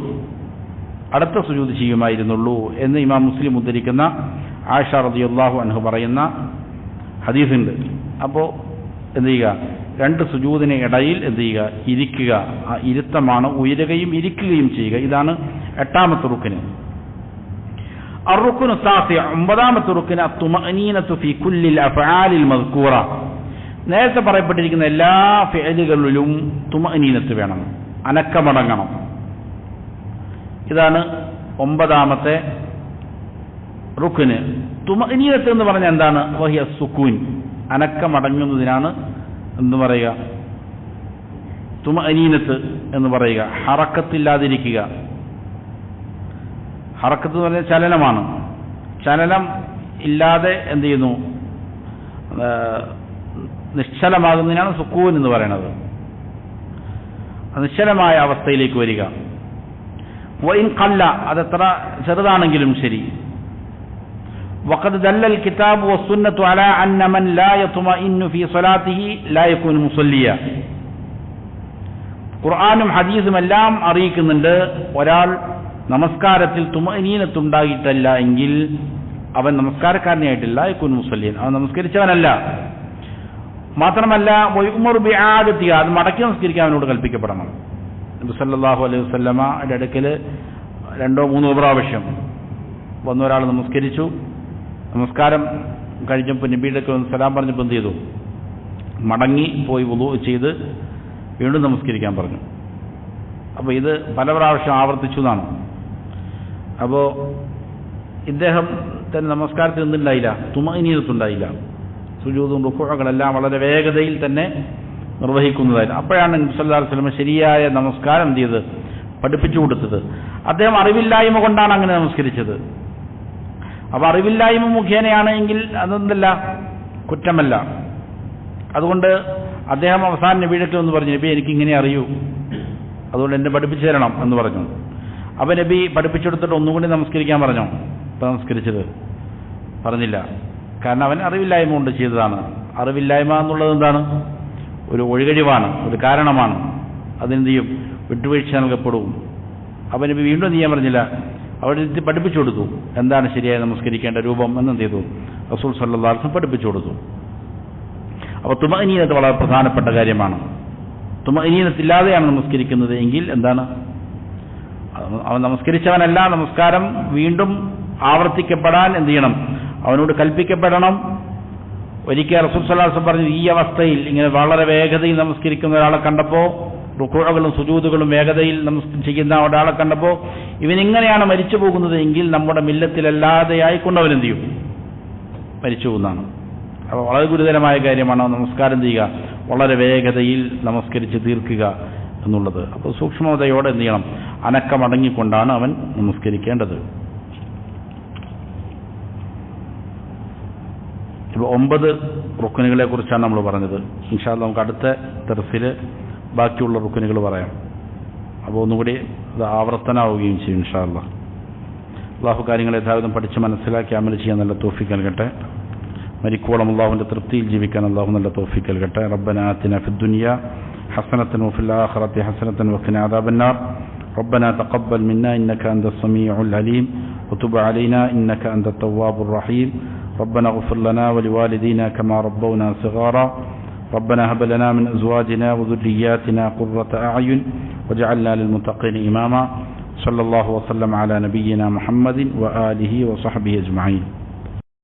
അടുത്ത സുജൂദ് ചെയ്യുമായിരുന്നുള്ളൂ എന്ന് ഇമാം മുസ്ലിം ഉദ്ധരിക്കുന്ന ആയിഷ റളിയല്ലാഹു അൻഹ പറയുന്ന ഹദീസുണ്ട്. അപ്പോൾ എന്ത് ചെയ്യുക, രണ്ട് സുജൂദിന് ഇടയിൽ എന്ത് ചെയ്യുക, ഇരിക്കുക. ആ ഇരുത്തമാണ് ഉയരുകയും ഇരിക്കുകയും ചെയ്യുക. ഇതാണ് എട്ടാമത്തെ റുക്ന്. അർറുക്നു സാസിഅ, ഒമ്പതാമത്തെ റുക്ന് അത്തുമഅനീനതു ഫീ കുല്ലിൽ അഫ്ആലിൽ മദ്കൂറ. നേരത്തെ പറയപ്പെട്ടിരിക്കുന്ന എല്ലാ ഫിഅലുകളിലും തുമഅനീനത്ത് വേണം, അനക്കമടങ്ങണം. ഇതാണ് ഒമ്പതാമത്തെ റുക്ന്. തുമഅനീനത്ത് എന്ന് പറഞ്ഞാൽ എന്താണ്? വഹിയ സുകൂൻ, അനക്കമടങ്ങുന്നതിനാണ് എന്ന് പറയുക തുമഅനീനത്ത് എന്ന് പറയുക. ഹറക്കത്തില്ലാതിരിക്കുക. ഹറക്കത്ത് എന്ന് പറഞ്ഞാൽ ചലനമാണ്. ചലനം ഇല്ലാതെ എന്ത് ചെയ്യുന്നു, നിശ്ചലമാകുന്നതിനാണ് സുക്കൂൻ എന്ന് പറയുന്നത്. നിശ്ചലമായ അവസ്ഥയിലേക്ക് വരിക. വഇൻ ഖല്ല, അതെത്ര ചെറുതാണെങ്കിലും ശരി. വഖദ് ദല്ലൽ കിതാബു വസ്സുന്നത്തു അലാ അന്ന മൻ ലാ യത്മഇന്നു ഫീ സ്വലാത്തിഹി ലാ യകൂനു മുസല്ലിയ. ഖുർആനും ഹദീസും എല്ലാം അറിയിക്കുന്നുണ്ട്, ഒരാൾ നമസ്കാരത്തിൽ തുമഅനീനത്തുണ്ടായിട്ടല്ല എങ്കിൽ അവൻ നമസ്കാരക്കാരനെ ആയിട്ടില്ല, യകൂനു മുസല്ലിയൻ, അവൻ നമസ്കരിച്ചവനല്ല. മാത്രമല്ല വയുമറു ബിആദതി, അത് മടക്കി നമസ്കരിക്കാൻ അവനോട് കൽപ്പിക്കപ്പെടണം. നബി സല്ലല്ലാഹു അലൈഹി വസല്ലമയുടെ അടുക്കൽ 2-3 പ്രാവശ്യം വന്ന ഒരാൾ നമസ്കരിച്ചു. നമസ്കാരം കഴിഞ്ഞപ്പോൾ നബിയുടെ സലാം പറഞ്ഞപ്പോൾ എന്ത് ചെയ്തു? മടങ്ങി പോയി വുളൂ ചെയ്ത് വീണ്ടും നമസ്കരിക്കാൻ പറഞ്ഞു. അപ്പോൾ ഇത് പല പ്രാവശ്യം ആവർത്തിച്ചു എന്നാണ്. അപ്പോൾ ഇദ്ദേഹം തന്നെ നമസ്കാരത്തിൽ എന്തുണ്ടായില്ല, തുമഅനീനത്തുണ്ടായില്ല. സുജൂദും റുകൂഉകളെല്ലാം വളരെ വേഗതയിൽ തന്നെ നിർവഹിക്കുന്നതായിരുന്നു. അപ്പോഴാണ് നബി സല്ലല്ലാഹു അലൈഹി വസല്ലം ശരിയായ നമസ്കാരം എന്ത് ചെയ്ത് പഠിപ്പിച്ചു കൊടുത്തത്. അദ്ദേഹം അറിവില്ലായ്മ കൊണ്ടാണ് അങ്ങനെ നമസ്കരിച്ചത്. അപ്പോൾ അറിവില്ലായ്മ മുഖേനയാണെങ്കിൽ അതെന്തല്ല, കുറ്റമല്ല. അതുകൊണ്ട് അദ്ദേഹം അവസാനം നബിയുടെ എന്ന് പറഞ്ഞു, നബി എനിക്കിങ്ങനെ അറിയൂ, അതുകൊണ്ട് എന്നെ പഠിപ്പിച്ചു തരണം എന്ന് പറഞ്ഞു. അപ്പോൾ നബി പഠിപ്പിച്ചെടുത്തിട്ട് ഒന്നുകൂടി നമസ്കരിക്കാൻ പറഞ്ഞോ? ഇപ്പം നമസ്കരിച്ചത് പറഞ്ഞില്ല. കാരണം അവൻ അറിവില്ലായ്മ കൊണ്ട് ചെയ്തതാണ്. അറിവില്ലായ്മ എന്നുള്ളത് എന്താണ്? ഒരു ഒഴികഴിവാണ്, ഒരു കാരണമാണ്. അതിനെന്ത് ചെയ്യും? വിട്ടുവീഴ്ച നൽകപ്പെടും. അവൻ നബി വീണ്ടും ചെയ്യാൻ പറഞ്ഞില്ല, അവിടെ പഠിപ്പിച്ചു കൊടുത്തു എന്താണ് ശരിയായി നമസ്കരിക്കേണ്ട രൂപം എന്നെന്ത് ചെയ്തു? റസൂൽ സല്ലല്ലാഹു അലൈഹി വസല്ലം പഠിപ്പിച്ചു കൊടുത്തു. അപ്പോൾ തുമഅനീനത്ത് വളരെ പ്രധാനപ്പെട്ട കാര്യമാണ്. തുമഅനീനത്തില്ലാതെയാണ് നമസ്കരിക്കുന്നത് എങ്കിൽ എന്താണ്? അവൻ നമസ്കരിച്ചവനല്ല. നമസ്കാരം വീണ്ടും ആവർത്തിക്കപ്പെടാൻ എന്ത് ചെയ്യണം? അവനോട് കൽപ്പിക്കപ്പെടണം. ഒരിക്കൽ റസൂൽ സല്ലല്ലാഹു അലൈഹി വസല്ലം പറഞ്ഞു, ഈ അവസ്ഥയിൽ ഇങ്ങനെ വളരെ വേഗതയിൽ നമസ്കരിക്കുന്ന ഒരാളെ കണ്ടപ്പോൾ, റുകൂഉകളും സുജൂദുകളും വേഗതയിൽ ചെയ്യുന്ന ഒരാളെ കണ്ടപ്പോൾ, ഇവനിങ്ങനെയാണ് മരിച്ചു പോകുന്നത് എങ്കിൽ നമ്മുടെ മില്ലത്തിലല്ലാതെയായി കൊണ്ടവൻ എന്ത് ചെയ്യും? മരിച്ചു പോകുന്നതാണ്. അപ്പോൾ വളരെ ഗുരുതരമായ കാര്യമാണ് നമസ്കാരം ചെയ്യുക, വളരെ വേഗതയിൽ നമസ്കരിച്ച് തീർക്കുക എന്നുള്ളത്. അപ്പോൾ സൂക്ഷ്മതയോടെ എന്ത് ചെയ്യണം? അനക്കമടങ്ങിക്കൊണ്ടാണ് അവൻ നമസ്കരിക്കേണ്ടത്. ഇപ്പോൾ 9 റുക്നുകളെ കുറിച്ചാണ് നമ്മൾ പറഞ്ഞത്. ഇൻഷാ അല്ലാഹ് നമുക്ക് അടുത്ത ദർസിൽ ബാക്കിയുള്ള റുക്നുകൾ പറയാം. അപ്പോൾ ഒന്നുകൂടി അത് ആവർത്തനാവുകയും ചെയ്യും ഇൻഷാ അല്ലാഹ്. അല്ലാഹു കാര്യങ്ങൾ യഥാവിധം പഠിച്ച് മനസ്സിലാക്കി അമൽ ചെയ്യാൻ നല്ല തൗഫീഖ് നൽകട്ടെ. മരിക്കോളം അല്ലാഹുവിന്റെ തൃപ്തിയിൽ ജീവിക്കാൻ അല്ലാഹു നല്ല തൗഫീഖ് നൽകട്ടെ. റബ്ബനാ ആതിനാ ഫിദ് ദുനിയ ഹസനതൻ വഫിൽ ആഖിറതി ഹസനതൻ വഖിനാ അദാബന്നാർ. ربنا تقبل منا إنك أنت السميع العليم وتب علينا إنك أنت التواب الرحيم. ربنا اغفر لنا ولوالدينا كما ربونا صغارا. ربنا هب لنا من أزواجنا وذرياتنا قرة أعين واجعلنا للمتقين إماما. صلى الله وسلم على نبينا محمد وآله وصحبه أجمعين.